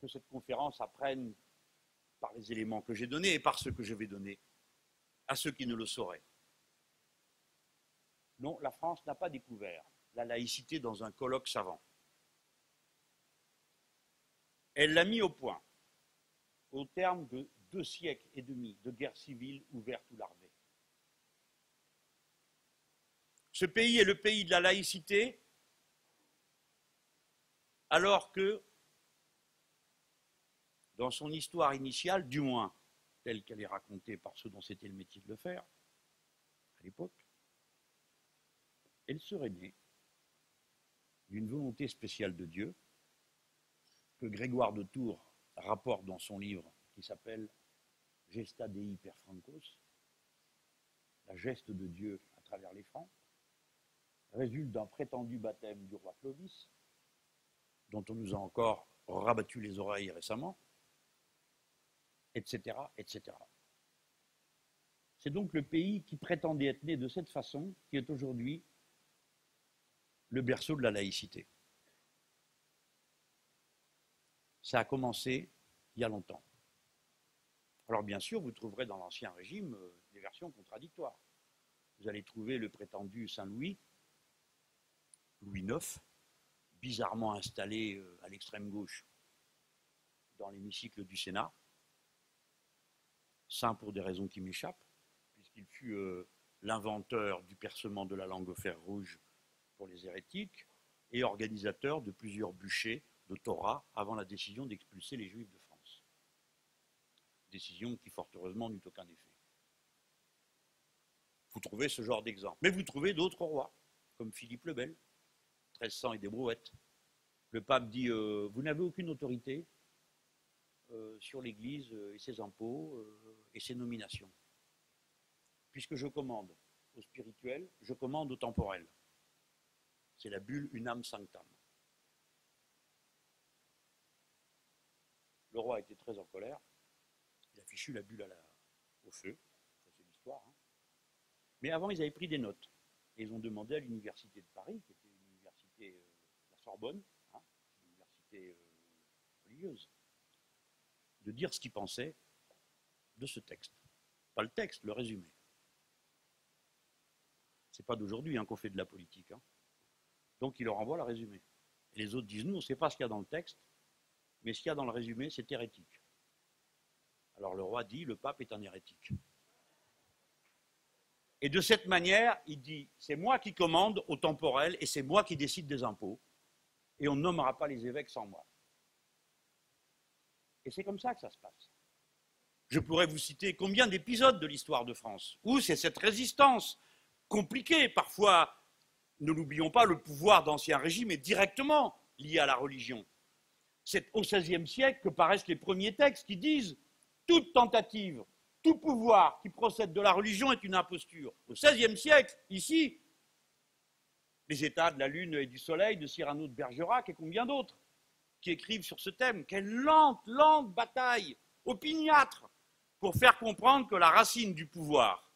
Que cette conférence apprenne par les éléments que j'ai donnés et par ceux que je vais donner à ceux qui ne le sauraient. Non, la France n'a pas découvert la laïcité dans un colloque savant. Elle l'a mis au point au terme de 2 siècles et demi de guerre civile ouverte ou larvée. Ce pays est le pays de la laïcité, alors que, dans son histoire initiale, du moins telle qu'elle est racontée par ceux dont c'était le métier de le faire, à l'époque, elle serait née d'une volonté spéciale de Dieu, que Grégoire de Tours rapporte dans son livre qui s'appelle Gesta Dei per Francos, la geste de Dieu à travers les Francs, résulte d'un prétendu baptême du roi Clovis, dont on nous a encore rabattu les oreilles récemment, etc., etc. C'est donc le pays qui prétendait être né de cette façon qui est aujourd'hui le berceau de la laïcité. Ça a commencé il y a longtemps. Alors bien sûr, vous trouverez dans l'Ancien Régime des versions contradictoires. Vous allez trouver le prétendu Saint-Louis, Louis IX, bizarrement installé à l'extrême gauche dans l'hémicycle du Sénat, saint pour des raisons qui m'échappent, puisqu'il fut l'inventeur du percement de la langue au fer rouge pour les hérétiques et organisateur de plusieurs bûchers de Torah avant la décision d'expulser les Juifs de France. Décision qui, fort heureusement, n'eut aucun effet. Vous trouvez ce genre d'exemple. Mais vous trouvez d'autres rois, comme Philippe le Bel, 1300 et des brouettes. Le pape dit vous n'avez aucune autorité sur l'Église et ses impôts et ses nominations. Puisque je commande au spirituel, je commande au temporel. C'est la bulle Unam Sanctam. Le roi était très en colère. Il a fichu la bulle au feu. Ça, c'est l'histoire. Hein. Mais avant, ils avaient pris des notes. Et ils ont demandé à l'université de Paris, qui était une université, la Sorbonne, hein, une université religieuse, de dire ce qu'ils pensaient de ce texte. Pas le texte, le résumé. C'est pas d'aujourd'hui hein, qu'on fait de la politique. Hein. Donc, il leur envoie le résumé. Et les autres disent, nous, on ne sait pas ce qu'il y a dans le texte, mais ce qu'il y a dans le résumé, c'est hérétique. Alors le roi dit, le pape est un hérétique. Et de cette manière, il dit, c'est moi qui commande au temporel et c'est moi qui décide des impôts, et on ne nommera pas les évêques sans moi. Et c'est comme ça que ça se passe. Je pourrais vous citer combien d'épisodes de l'histoire de France, où c'est cette résistance compliquée, parfois, ne l'oublions pas, le pouvoir d'Ancien Régime est directement lié à la religion. C'est au XVIe siècle que paraissent les premiers textes qui disent « toute tentative, tout pouvoir qui procède de la religion est une imposture ». Au XVIe siècle, ici, les États de la Lune et du Soleil de Cyrano de Bergerac et combien d'autres qui écrivent sur ce thème. Quelle lente, lente bataille, opiniâtre, pour faire comprendre que la racine du pouvoir,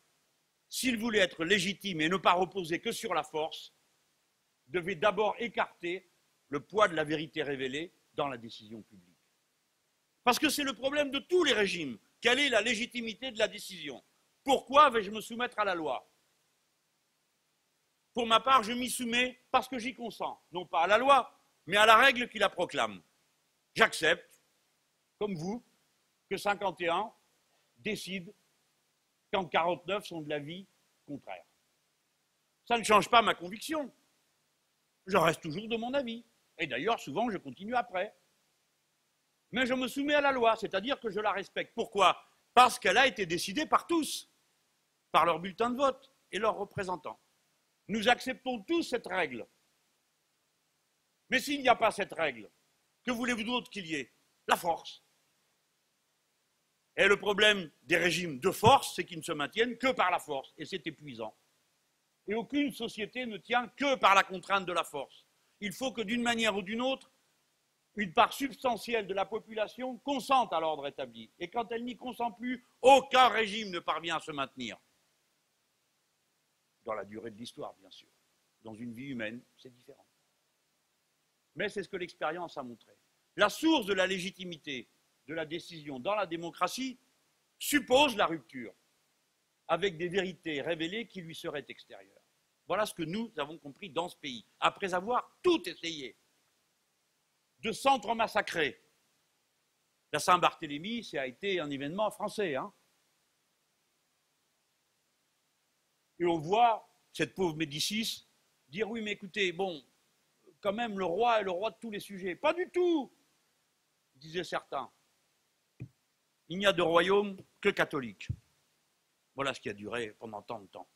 s'il voulait être légitime et ne pas reposer que sur la force, devait d'abord écarter le poids de la vérité révélée dans la décision publique. Parce que c'est le problème de tous les régimes. Quelle est la légitimité de la décision? Pourquoi vais-je me soumettre à la loi? Pour ma part, je m'y soumets parce que j'y consens, non pas à la loi, mais à la règle qui la proclame. J'accepte, comme vous, que 51 décide quand 49 sont de l'avis contraire. Ça ne change pas ma conviction. Je reste toujours de mon avis. Et d'ailleurs, souvent, je continue après. Mais je me soumets à la loi, c'est-à-dire que je la respecte. Pourquoi? Parce qu'elle a été décidée par tous, par leurs bulletins de vote et leurs représentants. Nous acceptons tous cette règle. Mais s'il n'y a pas cette règle, que voulez-vous d'autre qu'il y ait? La force. Et le problème des régimes de force, c'est qu'ils ne se maintiennent que par la force, et c'est épuisant. Et aucune société ne tient que par la contrainte de la force. Il faut que d'une manière ou d'une autre, une part substantielle de la population consente à l'ordre établi. Et quand elle n'y consent plus, aucun régime ne parvient à se maintenir. Dans la durée de l'histoire, bien sûr. Dans une vie humaine, c'est différent. Mais c'est ce que l'expérience a montré. La source de la légitimité de la décision dans la démocratie suppose la rupture avec des vérités révélées qui lui seraient extérieures. Voilà ce que nous avons compris dans ce pays, après avoir tout essayé de s'entre-massacrer. La Saint-Barthélemy, ça a été un événement français. Et on voit cette pauvre Médicis dire « oui, mais écoutez, bon, quand même, le roi est le roi de tous les sujets. » Pas du tout, disaient certains. Il n'y a de royaume que catholique. Voilà ce qui a duré pendant tant de temps.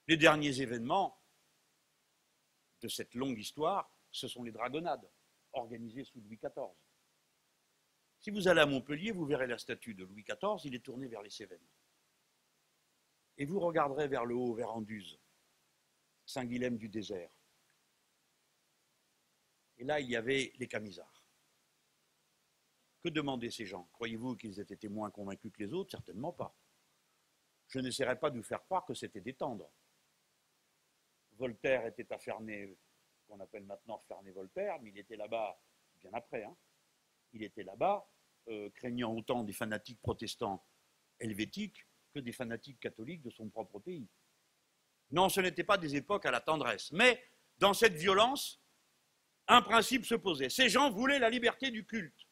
Les derniers événements de cette longue histoire, ce sont les dragonnades, organisées sous Louis XIV. Si vous allez à Montpellier, vous verrez la statue de Louis XIV, il est tourné vers les Cévennes. Et vous regarderez vers le haut, vers Anduze, Saint-Guilhem du désert. Et là, il y avait les Camisards. Que demandaient ces gens? Croyez-vous qu'ils aient été moins convaincus que les autres? Certainement pas. Je n'essaierai pas de vous faire croire que c'était des tendres. Voltaire était à Ferney, qu'on appelle maintenant Ferney-Voltaire, mais il était là-bas bien après. Il était là-bas, craignant autant des fanatiques protestants helvétiques que des fanatiques catholiques de son propre pays. Non, ce n'étaient pas des époques à la tendresse. Mais dans cette violence, un principe se posait. Ces gens voulaient la liberté du culte.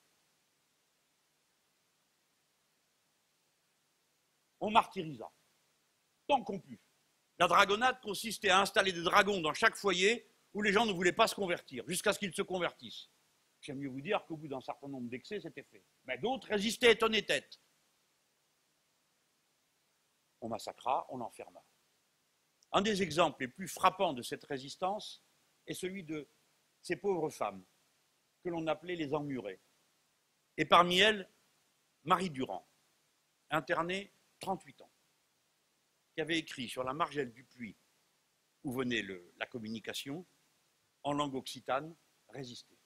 On martyrisa, tant qu'on put. La dragonnade consistait à installer des dragons dans chaque foyer où les gens ne voulaient pas se convertir, jusqu'à ce qu'ils se convertissent. J'aime mieux vous dire qu'au bout d'un certain nombre d'excès, c'était fait. Mais d'autres résistaient et tenaient tête. On massacra, on enferma. Un des exemples les plus frappants de cette résistance est celui de ces pauvres femmes que l'on appelait les emmurées. Et parmi elles, Marie Durand, internée 38 ans, qui avait écrit sur la margelle du puits où venait la communication, en langue occitane, résister.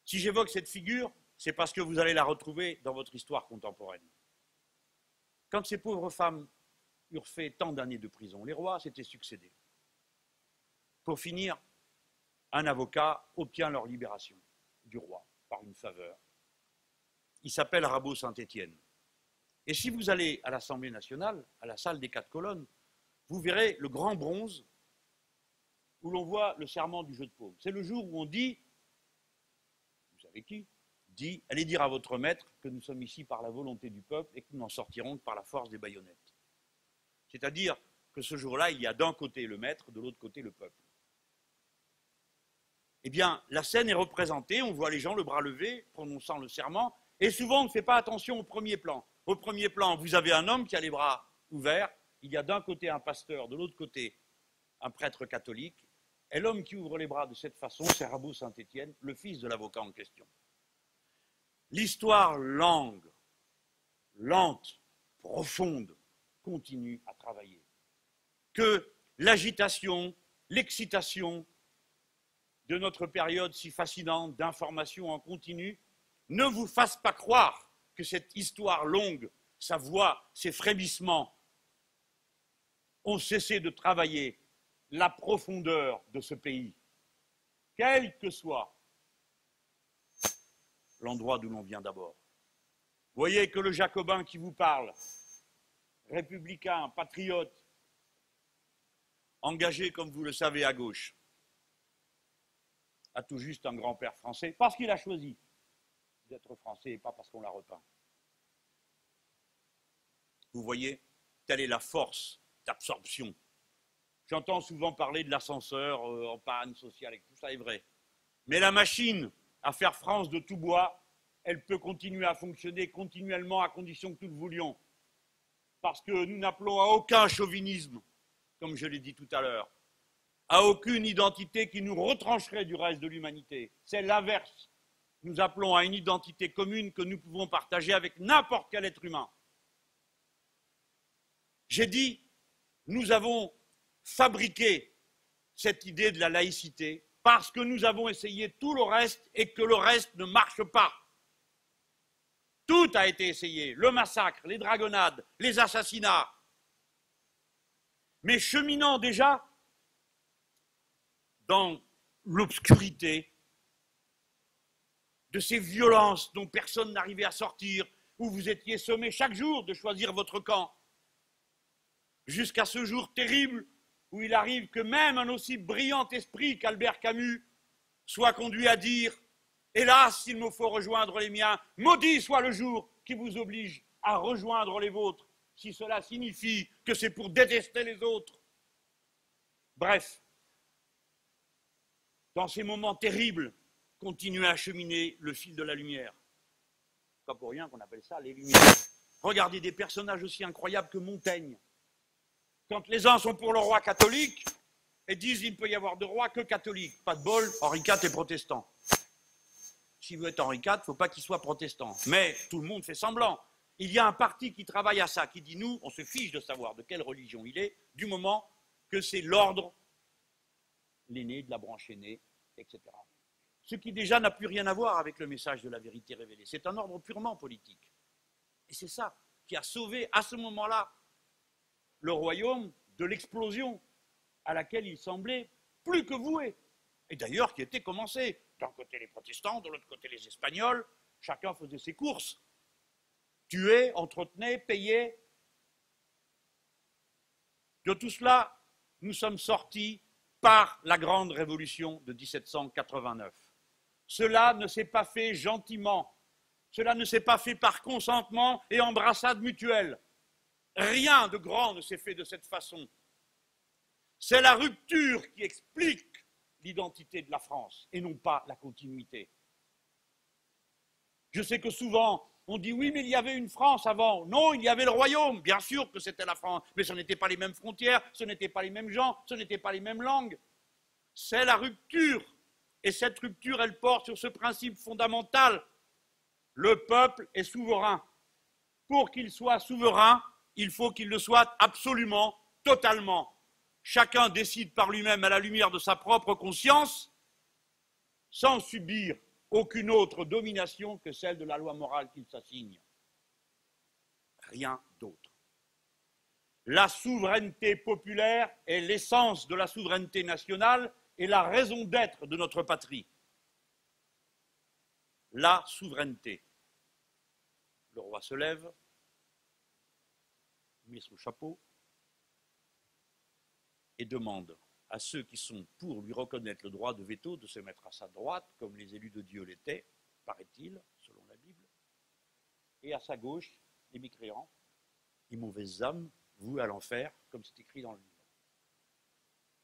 Si j'évoque cette figure, c'est parce que vous allez la retrouver dans votre histoire contemporaine. Quand ces pauvres femmes eurent fait tant d'années de prison, les rois s'étaient succédés. Pour finir, un avocat obtient leur libération du roi par une faveur. Il s'appelle Rabot Saint-Étienne. Et si vous allez à l'Assemblée nationale, à la salle des 4 colonnes, vous verrez le grand bronze où l'on voit le serment du jeu de paume. C'est le jour où on dit, vous savez qui, dit, allez dire à votre maître que nous sommes ici par la volonté du peuple et que nous n'en sortirons que par la force des baïonnettes. C'est-à-dire que ce jour-là, il y a d'un côté le maître, de l'autre côté le peuple. Eh bien, la scène est représentée, on voit les gens le bras levé, prononçant le serment, et souvent on ne fait pas attention au premier plan. Au premier plan, vous avez un homme qui a les bras ouverts, il y a d'un côté un pasteur, de l'autre côté un prêtre catholique, Et l'homme qui ouvre les bras de cette façon, c'est Rabot Saint-Étienne, le fils de l'avocat en question. L'histoire longue, lente, profonde, continue à travailler. Que l'agitation, l'excitation de notre période si fascinante d'information en continu ne vous fasse pas croire que cette histoire longue, sa voix, ses frémissements ont cessé de travailler la profondeur de ce pays, quel que soit l'endroit d'où l'on vient d'abord. Voyez que le Jacobin qui vous parle, républicain, patriote, engagé, comme vous le savez, à gauche, a tout juste un grand-père français, parce qu'il a choisi d'être français et pas parce qu'on l'a repeint. Vous voyez, telle est la force d'absorption. J'entends souvent parler de l'ascenseur en panne sociale, et tout ça est vrai. Mais la machine à faire France de tout bois, elle peut continuer à fonctionner continuellement à condition que nous le voulions. Parce que nous n'appelons à aucun chauvinisme, comme je l'ai dit tout à l'heure, à aucune identité qui nous retrancherait du reste de l'humanité. C'est l'inverse. Nous appelons à une identité commune que nous pouvons partager avec n'importe quel être humain. J'ai dit, nous avons fabriqué cette idée de la laïcité parce que nous avons essayé tout le reste et que le reste ne marche pas. Tout a été essayé, le massacre, les dragonnades, les assassinats. Mais cheminant déjà dans l'obscurité de ces violences dont personne n'arrivait à sortir, où vous étiez sommé chaque jour de choisir votre camp, jusqu'à ce jour terrible où il arrive que même un aussi brillant esprit qu'Albert Camus soit conduit à dire « Hélas, s'il me faut rejoindre les miens, maudit soit le jour qui vous oblige à rejoindre les vôtres, si cela signifie que c'est pour détester les autres. » Bref, dans ces moments terribles, continuez à cheminer le fil de la lumière. Pas pour rien qu'on appelle ça les lumières. Regardez des personnages aussi incroyables que Montaigne. Quand les uns sont pour le roi catholique et disent qu'il ne peut y avoir de roi que catholique, pas de bol, Henri IV est protestant. S'il veut être Henri IV, il ne faut pas qu'il soit protestant. Mais tout le monde fait semblant. Il y a un parti qui travaille à ça, qui dit nous, on se fiche de savoir de quelle religion il est, du moment que c'est l'ordre, l'aîné de la branche aînée, etc. Ce qui déjà n'a plus rien à voir avec le message de la vérité révélée. C'est un ordre purement politique. Et c'est ça qui a sauvé à ce moment-là le royaume de l'explosion à laquelle il semblait plus que voué. Et d'ailleurs qui était commencé. D'un côté les protestants, de l'autre côté les Espagnols, chacun faisait ses courses. Tuait, entretenait, payait. De tout cela, nous sommes sortis par la grande révolution de 1789. Cela ne s'est pas fait gentiment, cela ne s'est pas fait par consentement et embrassade mutuelle. Rien de grand ne s'est fait de cette façon. C'est la rupture qui explique l'identité de la France et non pas la continuité. Je sais que souvent, on dit oui, mais il y avait une France avant. Non, il y avait le royaume. Bien sûr que c'était la France, mais ce n'étaient pas les mêmes frontières, ce n'étaient pas les mêmes gens, ce n'étaient pas les mêmes langues. C'est la rupture. Et cette rupture, elle porte sur ce principe fondamental. Le peuple est souverain. Pour qu'il soit souverain, il faut qu'il le soit absolument, totalement. Chacun décide par lui-même à la lumière de sa propre conscience, sans subir aucune autre domination que celle de la loi morale qu'il s'assigne. Rien d'autre. La souveraineté populaire est l'essence de la souveraineté nationale et la raison d'être de notre patrie. La souveraineté. Le roi se lève, met son chapeau et demande à ceux qui sont pour lui reconnaître le droit de veto de se mettre à sa droite, comme les élus de Dieu l'étaient, paraît-il, selon la Bible, et à sa gauche, les mécréants, les mauvaises âmes, vouées à l'enfer, comme c'est écrit dans le livre.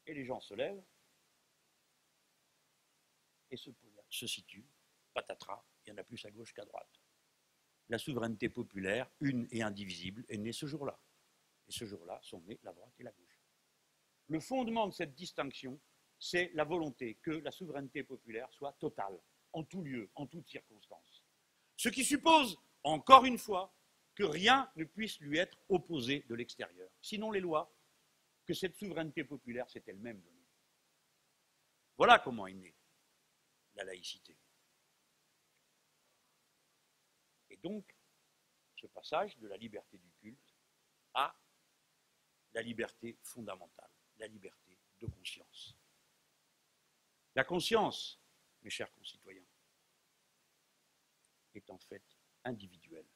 Et les gens se lèvent et se situent, patatras, il y en a plus à gauche qu'à droite. La souveraineté populaire, une et indivisible, est née ce jour-là. Et ce jour-là sont nées la droite et la gauche. Le fondement de cette distinction, c'est la volonté que la souveraineté populaire soit totale, en tout lieu, en toutes circonstances. Ce qui suppose, encore une fois, que rien ne puisse lui être opposé de l'extérieur, sinon les lois que cette souveraineté populaire s'est elle-même donnée. Voilà comment est née la laïcité. Et donc, ce passage de la liberté du culte à la liberté fondamentale, la liberté de conscience. La conscience, mes chers concitoyens, est en fait individuelle.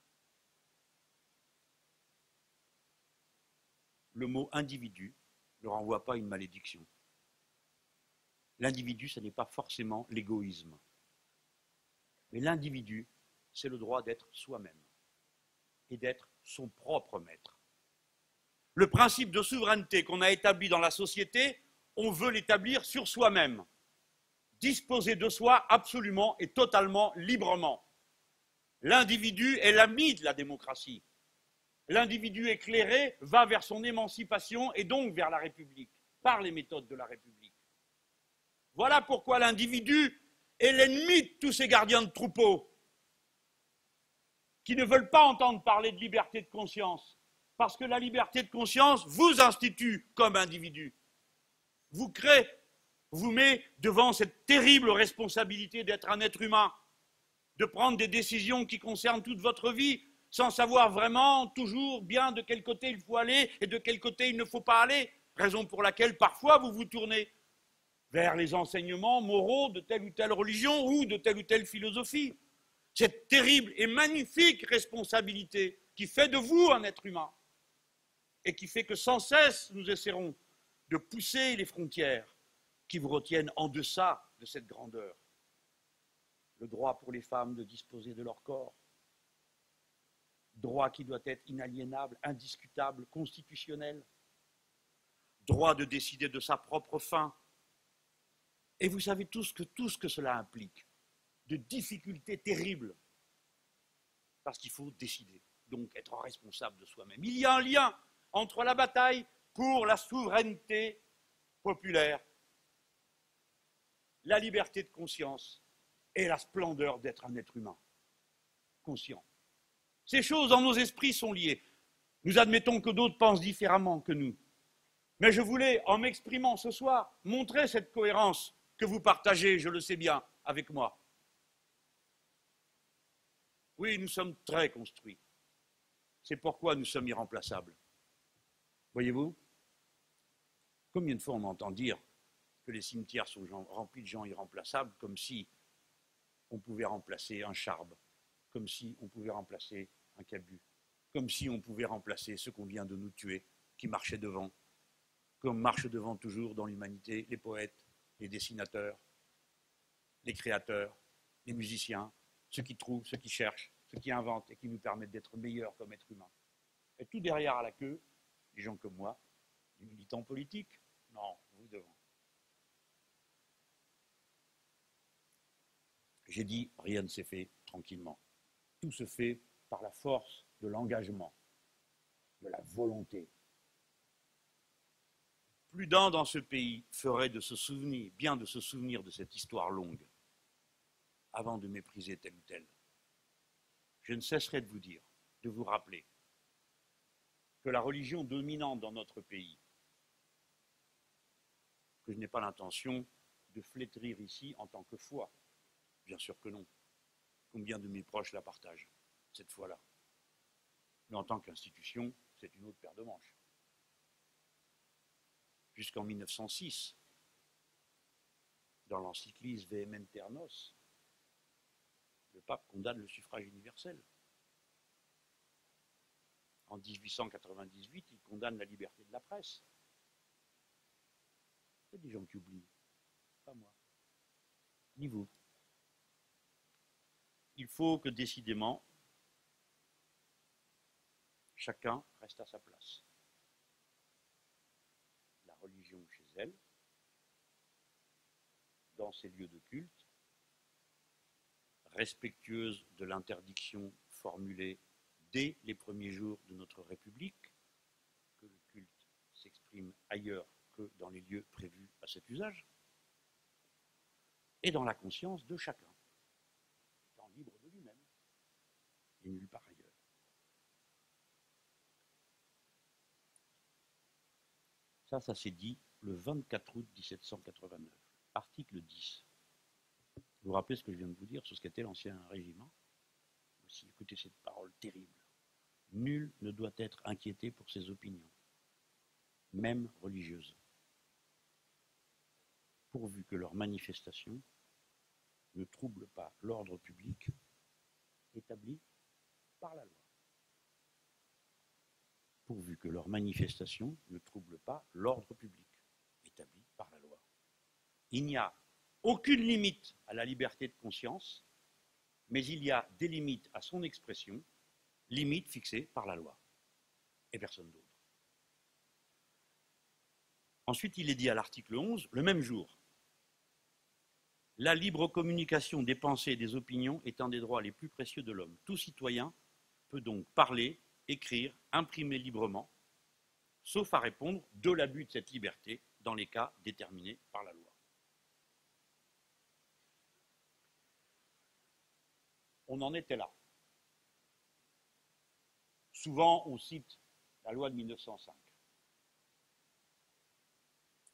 Le mot individu ne renvoie pas à une malédiction. L'individu, ce n'est pas forcément l'égoïsme. Mais l'individu, c'est le droit d'être soi-même et d'être son propre maître. Le principe de souveraineté qu'on a établi dans la société, on veut l'établir sur soi-même. Disposer de soi absolument et totalement librement. L'individu est l'ami de la démocratie. L'individu éclairé va vers son émancipation et donc vers la République, par les méthodes de la République. Voilà pourquoi l'individu est l'ennemi de tous ces gardiens de troupeau qui ne veulent pas entendre parler de liberté de conscience, parce que la liberté de conscience vous institue comme individu, vous crée, vous met devant cette terrible responsabilité d'être un être humain, de prendre des décisions qui concernent toute votre vie, sans savoir vraiment toujours bien de quel côté il faut aller et de quel côté il ne faut pas aller, raison pour laquelle parfois vous vous tournez vers les enseignements moraux de telle ou telle religion ou de telle ou telle philosophie. Cette terrible et magnifique responsabilité qui fait de vous un être humain et qui fait que sans cesse nous essaierons de pousser les frontières qui vous retiennent en deçà de cette grandeur. Le droit pour les femmes de disposer de leur corps, droit qui doit être inaliénable, indiscutable, constitutionnel, droit de décider de sa propre fin. Et vous savez tout ce que cela implique, de difficultés terribles, parce qu'il faut décider, donc être responsable de soi-même. Il y a un lien entre la bataille pour la souveraineté populaire, la liberté de conscience et la splendeur d'être un être humain conscient. Ces choses dans nos esprits sont liées. Nous admettons que d'autres pensent différemment que nous. Mais je voulais, en m'exprimant ce soir, montrer cette cohérence que vous partagez, je le sais bien, avec moi. Oui, nous sommes très construits. C'est pourquoi nous sommes irremplaçables. Voyez-vous, combien de fois on entend dire que les cimetières sont remplis de gens irremplaçables, comme si on pouvait remplacer un Charb, comme si on pouvait remplacer un Cabu, comme si on pouvait remplacer ceux qu'on vient de nous tuer, qui marchaient devant, comme marchent devant toujours dans l'humanité les poètes, les dessinateurs, les créateurs, les musiciens, ceux qui trouvent, ceux qui cherchent, ceux qui inventent et qui nous permettent d'être meilleurs comme êtres humains. Et tout derrière à la queue, des gens comme moi, des militants politiques, non, vous devant. J'ai dit, rien ne s'est fait tranquillement. Tout se fait par la force de l'engagement, de la volonté. Plus d'un dans ce pays ferait de se souvenir, bien de se souvenir de cette histoire longue, avant de mépriser tel ou tel. Je ne cesserai de vous dire, de vous rappeler, que la religion dominante dans notre pays, que je n'ai pas l'intention de flétrir ici en tant que foi, bien sûr que non. Combien de mes proches la partagent, cette foi-là. Mais en tant qu'institution, c'est une autre paire de manches. Jusqu'en 1906, dans l'encyclique Vehementer Nos, le pape condamne le suffrage universel. En 1898, il condamne la liberté de la presse. Il y a des gens qui oublient, pas moi, ni vous. Il faut que décidément, chacun reste à sa place. La religion chez elle, dans ses lieux de culte, respectueuse de l'interdiction formulée dès les premiers jours de notre République, que le culte s'exprime ailleurs que dans les lieux prévus à cet usage, et dans la conscience de chacun, étant libre de lui-même et nulle part ailleurs. Ça s'est dit le 24 août 1789, article 10. Vous vous rappelez ce que je viens de vous dire sur ce qu'était l'Ancien Régiment? Aussi, écoutez cette parole terrible. Nul ne doit être inquiété pour ses opinions, même religieuses, pourvu que leurs manifestations ne troublent pas l'ordre public établi par la loi. Pourvu que leurs manifestations ne troublent pas l'ordre public établi par la loi. Il n'y a aucune limite à la liberté de conscience, mais il y a des limites à son expression, limites fixées par la loi, et personne d'autre. Ensuite, il est dit à l'article 11, le même jour, la libre communication des pensées et des opinions est un des droits les plus précieux de l'homme. Tout citoyen peut donc parler, écrire, imprimer librement, sauf à répondre de l'abus de cette liberté dans les cas déterminés par la loi. On en était là. Souvent, on cite la loi de 1905.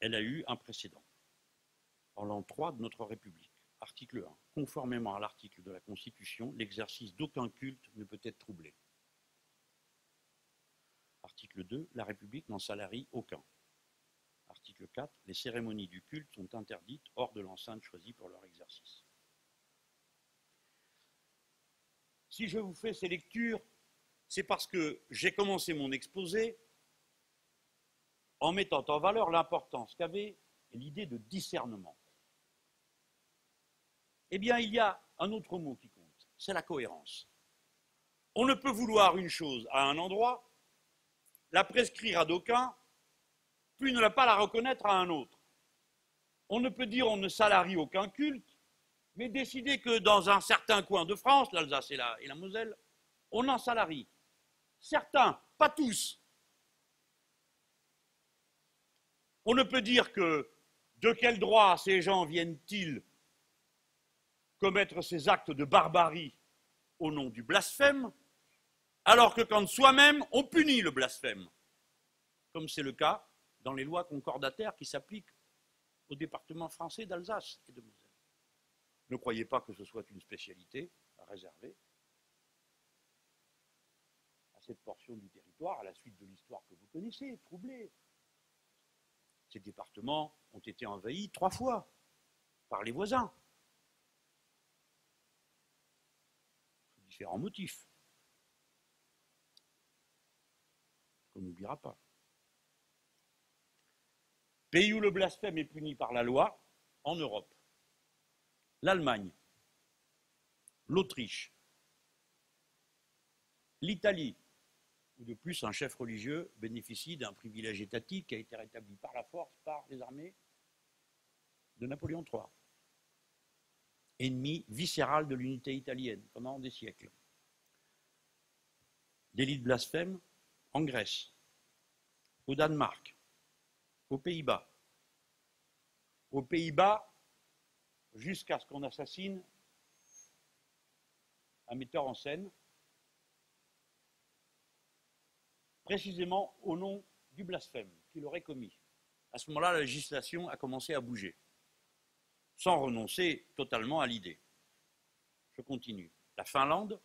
Elle a eu un précédent. En l'an 3 de notre République, article 1, conformément à l'article de la Constitution, l'exercice d'aucun culte ne peut être troublé. Article 2, la République n'en salarie aucun. Article 4, les cérémonies du culte sont interdites hors de l'enceinte choisie pour leur exercice. Si je vous fais ces lectures, c'est parce que j'ai commencé mon exposé en mettant en valeur l'importance qu'avait l'idée de discernement. Eh bien, il y a un autre mot qui compte, c'est la cohérence. On ne peut vouloir une chose à un endroit, la prescrire à d'aucuns, puis ne pas la reconnaître à un autre. On ne peut dire on ne salarie aucun culte, mais décider que dans un certain coin de France, l'Alsace et la Moselle, on en salarie. Certains, pas tous. On ne peut dire que de quel droit ces gens viennent-ils commettre ces actes de barbarie au nom du blasphème, alors que quand soi-même on punit le blasphème, comme c'est le cas dans les lois concordataires qui s'appliquent au département français d'Alsace et de Moselle. Ne croyez pas que ce soit une spécialité réservée à cette portion du territoire, à la suite de l'histoire que vous connaissez, troublée. Ces départements ont été envahis 3 fois par les voisins, pour différents motifs, qu'on n'oubliera pas. Pays où le blasphème est puni par la loi, en Europe. L'Allemagne, l'Autriche, l'Italie, où de plus un chef religieux bénéficie d'un privilège étatique qui a été rétabli par la force par les armées de Napoléon III. Ennemi viscéral de l'unité italienne pendant des siècles. Délit de blasphème en Grèce, au Danemark, aux Pays-Bas. Aux Pays-Bas, jusqu'à ce qu'on assassine un metteur en scène, précisément au nom du blasphème qu'il aurait commis. À ce moment-là, la législation a commencé à bouger, sans renoncer totalement à l'idée. Je continue. La Finlande,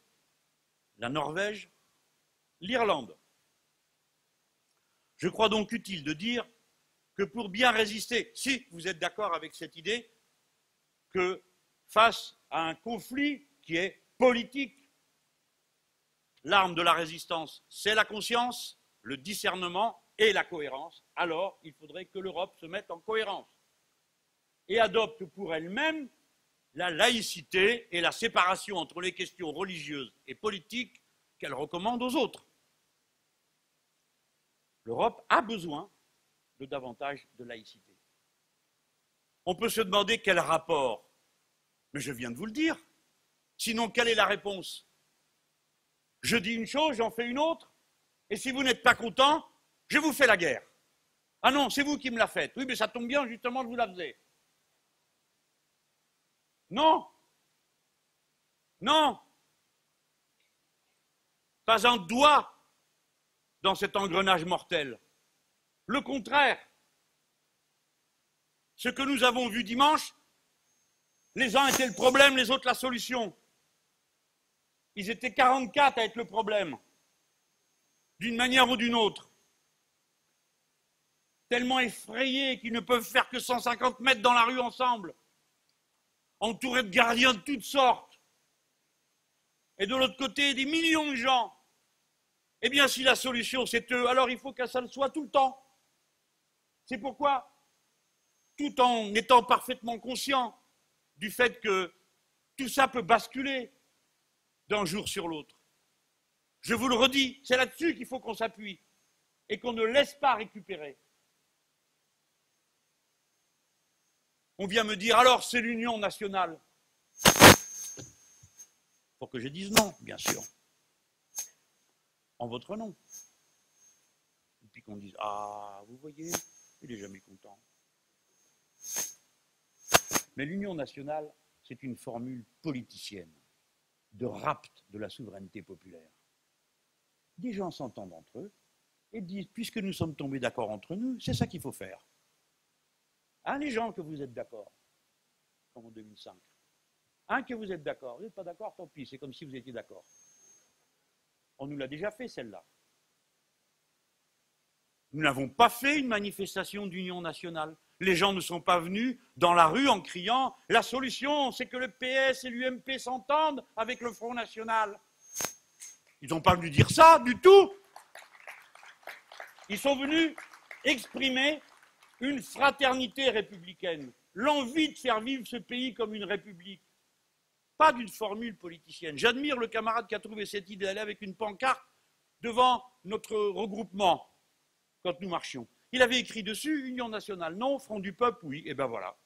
la Norvège, l'Irlande. Je crois donc utile de dire que pour bien résister, si vous êtes d'accord avec cette idée, que face à un conflit qui est politique, l'arme de la résistance, c'est la conscience, le discernement et la cohérence, alors il faudrait que l'Europe se mette en cohérence et adopte pour elle-même la laïcité et la séparation entre les questions religieuses et politiques qu'elle recommande aux autres. L'Europe a besoin de davantage de laïcité. On peut se demander quel rapport, mais je viens de vous le dire. Sinon, quelle est la réponse? Je dis une chose, j'en fais une autre, et si vous n'êtes pas content, je vous fais la guerre. Ah non, c'est vous qui me la faites. Oui, mais ça tombe bien, justement, je vous la faisais. Non, non, pas un doigt dans cet engrenage mortel. Le contraire. Ce que nous avons vu dimanche, les uns étaient le problème, les autres la solution. Ils étaient 44 à être le problème, d'une manière ou d'une autre. Tellement effrayés qu'ils ne peuvent faire que 150 mètres dans la rue ensemble, entourés de gardiens de toutes sortes. Et de l'autre côté, des millions de gens. Eh bien, si la solution c'est eux, alors il faut que ça le soit tout le temps. C'est pourquoi, tout en étant parfaitement conscient du fait que tout ça peut basculer d'un jour sur l'autre, je vous le redis, c'est là-dessus qu'il faut qu'on s'appuie et qu'on ne laisse pas récupérer. On vient me dire, alors c'est l'union nationale. Pour que je dise non, bien sûr. En votre nom. Et puis qu'on dise, ah, vous voyez, il n'est jamais content. Mais l'union nationale, c'est une formule politicienne de rapt de la souveraineté populaire. Des gens s'entendent entre eux et disent, puisque nous sommes tombés d'accord entre nous, c'est ça qu'il faut faire. Hein, les gens, que vous êtes d'accord, comme en 2005. Hein, que vous êtes d'accord. Vous n'êtes pas d'accord, tant pis, c'est comme si vous étiez d'accord. On nous l'a déjà fait, celle-là. Nous n'avons pas fait une manifestation d'union nationale. Les gens ne sont pas venus dans la rue en criant « La solution, c'est que le PS et l'UMP s'entendent avec le Front National ». Ils n'ont pas venu dire ça du tout. Ils sont venus exprimer une fraternité républicaine, l'envie de faire vivre ce pays comme une république, pas d'une formule politicienne. J'admire le camarade qui a trouvé cette idée d'aller avec une pancarte devant notre regroupement quand nous marchions. Il avait écrit dessus, Union nationale, non, Front du peuple, oui, et ben voilà.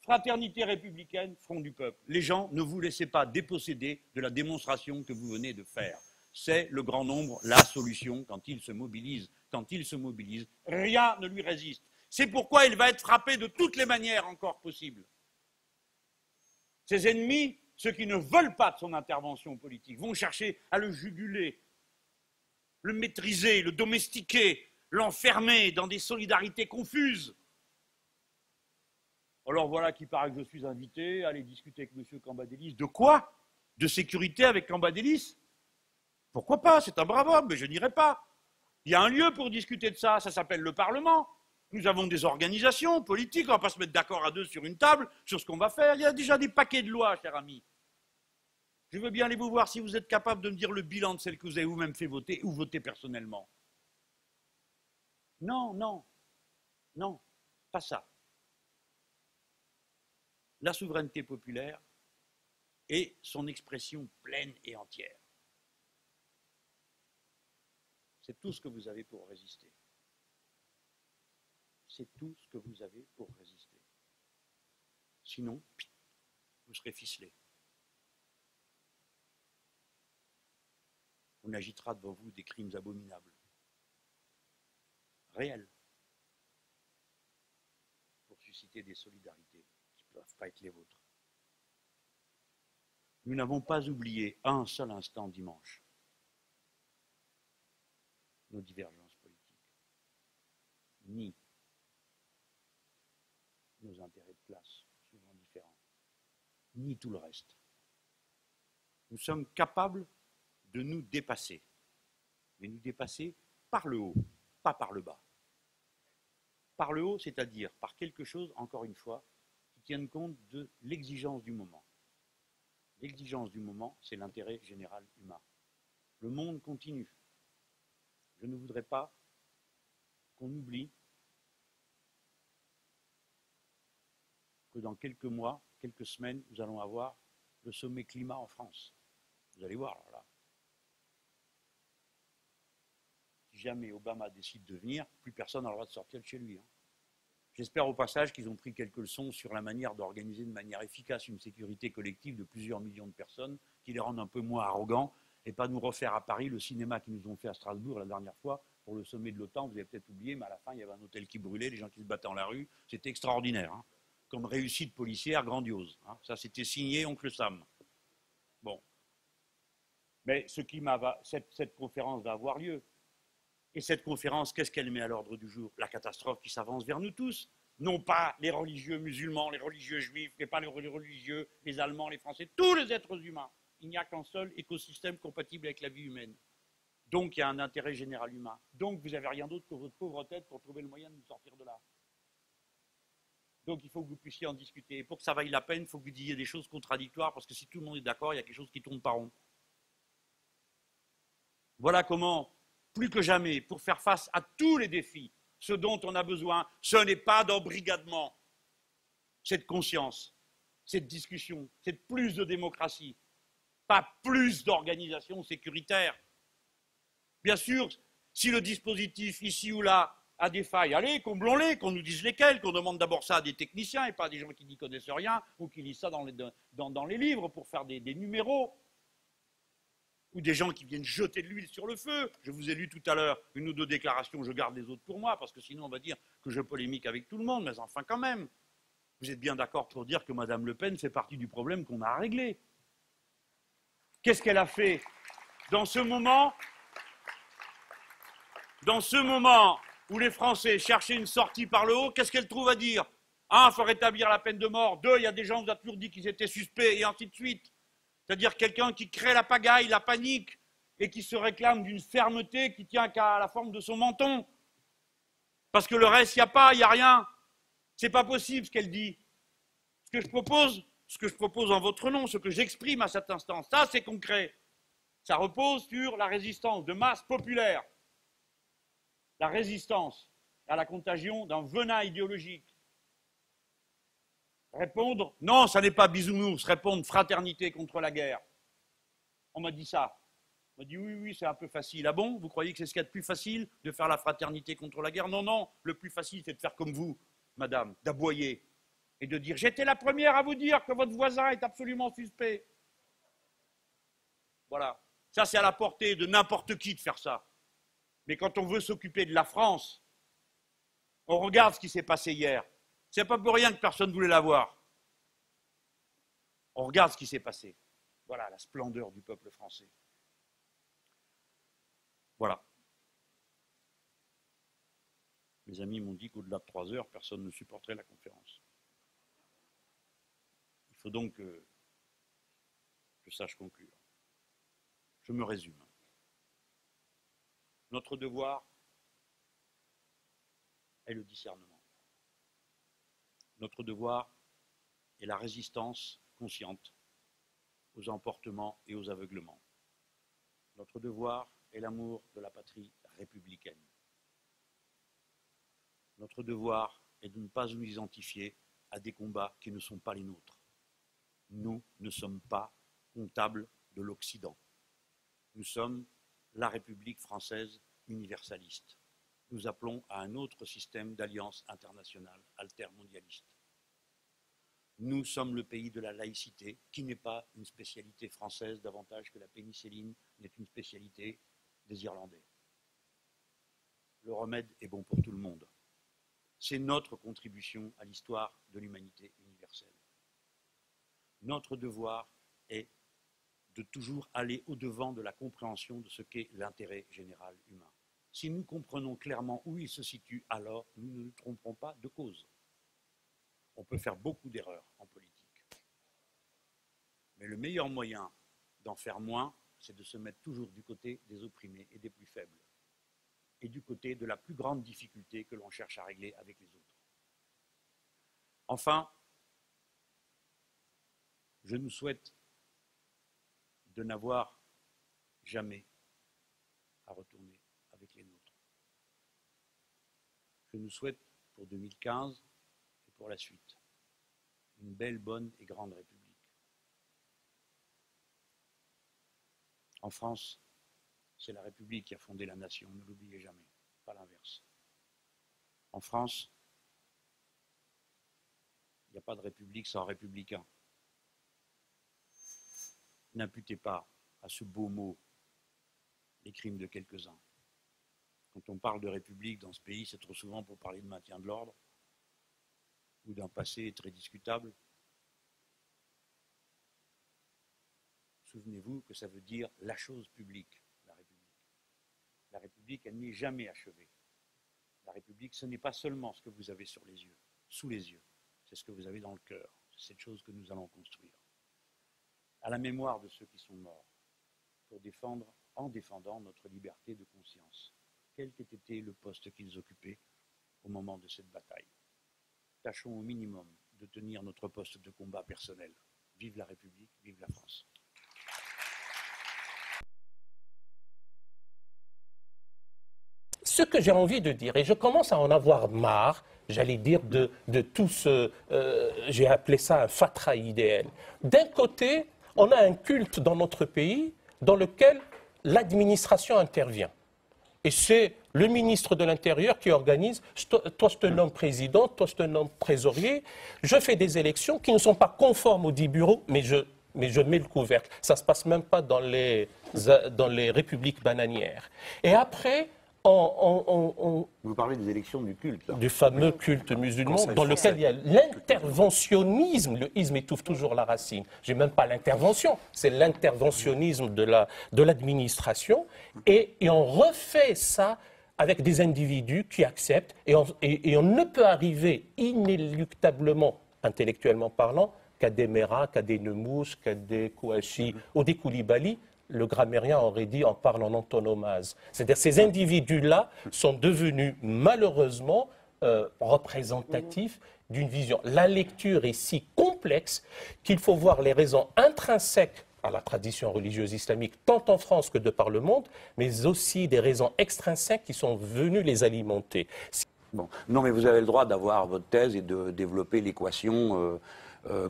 Fraternité républicaine, Front du peuple. Les gens, ne vous laissez pas déposséder de la démonstration que vous venez de faire. C'est le grand nombre la solution quand il se mobilise. Quand il se mobilise, rien ne lui résiste. C'est pourquoi il va être frappé de toutes les manières encore possibles. Ses ennemis, ceux qui ne veulent pas de son intervention politique, vont chercher à le juguler, le maîtriser, le domestiquer, l'enfermer dans des solidarités confuses. Alors voilà qu'il paraît que je suis invité à aller discuter avec M. Cambadélis. De quoi? De sécurité avec Cambadélis? Pourquoi pas? C'est un brave homme, mais je n'irai pas. Il y a un lieu pour discuter de ça, ça s'appelle le Parlement. Nous avons des organisations politiques, on ne va pas se mettre d'accord à deux sur une table sur ce qu'on va faire. Il y a déjà des paquets de lois, cher ami. Je veux bien aller vous voir si vous êtes capable de me dire le bilan de celle que vous avez vous-même fait voter ou voter personnellement. Non, non, non, pas ça. La souveraineté populaire est son expression pleine et entière. C'est tout ce que vous avez pour résister. C'est tout ce que vous avez pour résister. Sinon, vous serez ficelé. On agitera devant vous des crimes abominables, réels, pour susciter des solidarités qui ne peuvent pas être les vôtres. Nous n'avons pas oublié un seul instant dimanche nos divergences politiques, ni nos intérêts de classe, souvent différents, ni tout le reste. Nous sommes capables de nous dépasser, mais nous dépasser par le haut, pas par le bas. Par le haut, c'est-à-dire par quelque chose, encore une fois, qui tienne compte de l'exigence du moment. L'exigence du moment, c'est l'intérêt général humain. Le monde continue. Je ne voudrais pas qu'on oublie que dans quelques mois, quelques semaines, nous allons avoir le sommet climat en France. Vous allez voir, alors là. Si jamais Obama décide de venir, plus personne n'a le droit de sortir de chez lui. J'espère au passage qu'ils ont pris quelques leçons sur la manière d'organiser de manière efficace une sécurité collective de plusieurs millions de personnes, qui les rendent un peu moins arrogants, et pas nous refaire à Paris le cinéma qu'ils nous ont fait à Strasbourg la dernière fois pour le sommet de l'OTAN. Vous avez peut-être oublié, mais à la fin, il y avait un hôtel qui brûlait, les gens qui se battaient dans la rue. C'était extraordinaire. comme réussite policière grandiose. Hein. Ça, c'était signé Oncle Sam. Bon. Mais cette conférence va avoir lieu. Et cette conférence, qu'est-ce qu'elle met à l'ordre du jour? La catastrophe qui s'avance vers nous tous. Non pas les religieux musulmans, les religieux juifs, mais pas les religieux, les Allemands, les Français, tous les êtres humains. Il n'y a qu'un seul écosystème compatible avec la vie humaine. Donc il y a un intérêt général humain. Donc vous n'avez rien d'autre que votre pauvre tête pour trouver le moyen de nous sortir de là. Donc il faut que vous puissiez en discuter. Et pour que ça vaille la peine, il faut que vous disiez des choses contradictoires, parce que si tout le monde est d'accord, il y a quelque chose qui tourne pas rond. Voilà comment, plus que jamais, pour faire face à tous les défis, ce dont on a besoin, ce n'est pas d'embrigadement, c'est de conscience, c'est de discussion, c'est de plus de démocratie, pas plus d'organisation sécuritaire. Bien sûr, si le dispositif ici ou là a des failles, allez, comblons-les, qu'on nous dise lesquelles, qu'on demande d'abord ça à des techniciens et pas à des gens qui n'y connaissent rien ou qui lisent ça dans les livres pour faire des numéros. Ou des gens qui viennent jeter de l'huile sur le feu. Je vous ai lu tout à l'heure une ou deux déclarations, je garde les autres pour moi, parce que sinon on va dire que je polémique avec tout le monde, mais enfin quand même. Vous êtes bien d'accord pour dire que Mme Le Pen fait partie du problème qu'on a à régler. Qu'est-ce qu'elle a fait dans ce moment où les Français cherchaient une sortie par le haut? Qu'est-ce qu'elle trouve à dire? Un, il faut rétablir la peine de mort. Deux, il y a des gens qui vous ont toujours dit qu'ils étaient suspects, et ainsi de suite. C'est-à-dire quelqu'un qui crée la pagaille, la panique, et qui se réclame d'une fermeté qui tient qu'à la forme de son menton. Parce que le reste, il n'y a pas, il n'y a rien. C'est pas possible ce qu'elle dit. Ce que je propose en votre nom, ce que j'exprime à cet instant, ça c'est concret. Ça repose sur la résistance de masse populaire. La résistance à la contagion d'un venin idéologique. Répondre, non, ça n'est pas bisounours, répondre fraternité contre la guerre. On m'a dit ça. On m'a dit oui, c'est un peu facile. Ah bon? Vous croyez que c'est ce qu'il y a de plus facile, de faire la fraternité contre la guerre? Non, non, le plus facile, c'est de faire comme vous, madame, d'aboyer et de dire j'étais la première à vous dire que votre voisin est absolument suspect. Voilà. Ça, c'est à la portée de n'importe qui de faire ça. Mais quand on veut s'occuper de la France, on regarde ce qui s'est passé hier. C'est pas pour rien que personne ne voulait la voir. On regarde ce qui s'est passé. Voilà la splendeur du peuple français. Voilà. Mes amis m'ont dit qu'au-delà de 3 heures, personne ne supporterait la conférence. Il faut donc que je sache conclure. Je me résume. Notre devoir est le discernement. Notre devoir est la résistance consciente aux emportements et aux aveuglements. Notre devoir est l'amour de la patrie républicaine. Notre devoir est de ne pas nous identifier à des combats qui ne sont pas les nôtres. Nous ne sommes pas comptables de l'Occident. Nous sommes la République française universaliste. Nous appelons à un autre système d'alliance internationale altermondialiste. Nous sommes le pays de la laïcité, qui n'est pas une spécialité française davantage que la pénicilline n'est une spécialité des Irlandais. Le remède est bon pour tout le monde. C'est notre contribution à l'histoire de l'humanité universelle. Notre devoir est de toujours aller au-devant de la compréhension de ce qu'est l'intérêt général humain. Si nous comprenons clairement où il se situe, alors nous ne nous tromperons pas de cause. On peut faire beaucoup d'erreurs en politique. Mais le meilleur moyen d'en faire moins, c'est de se mettre toujours du côté des opprimés et des plus faibles, et du côté de la plus grande difficulté que l'on cherche à régler avec les autres. Enfin, je nous souhaite de n'avoir jamais à retourner avec les nôtres. Je nous souhaite pour 2015 et pour la suite une belle, bonne et grande République. En France, c'est la République qui a fondé la nation, ne l'oubliez jamais, pas l'inverse. En France, il n'y a pas de République sans républicain. N'imputez pas à ce beau mot les crimes de quelques-uns. Quand on parle de République dans ce pays, c'est trop souvent pour parler de maintien de l'ordre. ou d'un passé très discutable. Souvenez-vous que ça veut dire la chose publique, la République. La République, elle n'est jamais achevée. La République, ce n'est pas seulement ce que vous avez sur les yeux, sous les yeux, c'est ce que vous avez dans le cœur, c'est cette chose que nous allons construire. À la mémoire de ceux qui sont morts, pour défendre, en défendant notre liberté de conscience, quel qu'ait été le poste qu'ils occupaient au moment de cette bataille. Tâchons au minimum de tenir notre poste de combat personnel. Vive la République, vive la France. Ce que j'ai envie de dire, et je commence à en avoir marre, j'allais dire, de tout ce, j'ai appelé ça un fatras idéal. D'un côté, on a un culte dans notre pays dans lequel l'administration intervient. Et c'est le ministre de l'Intérieur qui organise, toi je te nomme président, toi je te nomme trésorier, je fais des élections qui ne sont pas conformes aux 10 bureaux, mais je mets le couvercle. Ça ne se passe même pas dans les républiques bananières. Et après, vous parlez des élections du culte. Du fameux culte musulman dans lequel il y a l'interventionnisme. Le isme étouffe toujours la racine. Je n'ai même pas l'intervention, c'est l'interventionnisme de l'administration. Et on refait ça avec des individus qui acceptent. Et on ne peut arriver inéluctablement, intellectuellement parlant, qu'à des Mera, qu'à des Nemours, qu'à des Kouachi ou des Koulibaly. Le grammairien aurait dit, on parle en antonomase. C'est-à-dire ces individus-là sont devenus malheureusement représentatifs d'une vision. La lecture est si complexe qu'il faut voir les raisons intrinsèques à la tradition religieuse islamique, tant en France que de par le monde, mais aussi des raisons extrinsèques qui sont venues les alimenter. Bon. Non, mais vous avez le droit d'avoir votre thèse et de développer l'équation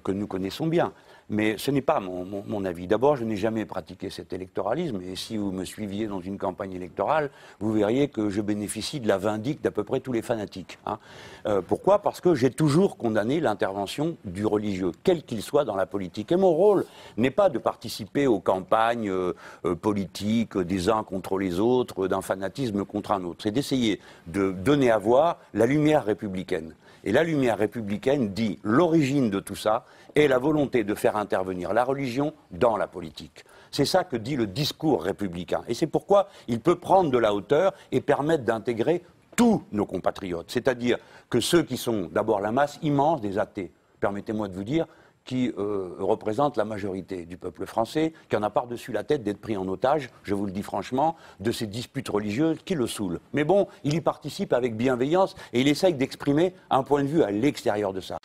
que nous connaissons bien. Mais ce n'est pas mon avis. D'abord, je n'ai jamais pratiqué cet électoralisme. Et si vous me suiviez dans une campagne électorale, vous verriez que je bénéficie de la vindicte d'à peu près tous les fanatiques. Hein. Pourquoi ? Parce que j'ai toujours condamné l'intervention du religieux, quel qu'il soit dans la politique. Et mon rôle n'est pas de participer aux campagnes politiques des uns contre les autres, d'un fanatisme contre un autre. C'est d'essayer de donner à voir la lumière républicaine. Et la lumière républicaine dit l'origine de tout ça est la volonté de faire intervenir la religion dans la politique. C'est ça que dit le discours républicain. Et c'est pourquoi il peut prendre de la hauteur et permettre d'intégrer tous nos compatriotes. C'est-à-dire que ceux qui sont d'abord la masse immense des athées, permettez-moi de vous dire, qui représente la majorité du peuple français, qui en a par-dessus la tête d'être pris en otage, je vous le dis franchement, de ces disputes religieuses qui le saoulent. Mais bon, il y participe avec bienveillance et il essaye d'exprimer un point de vue à l'extérieur de ça.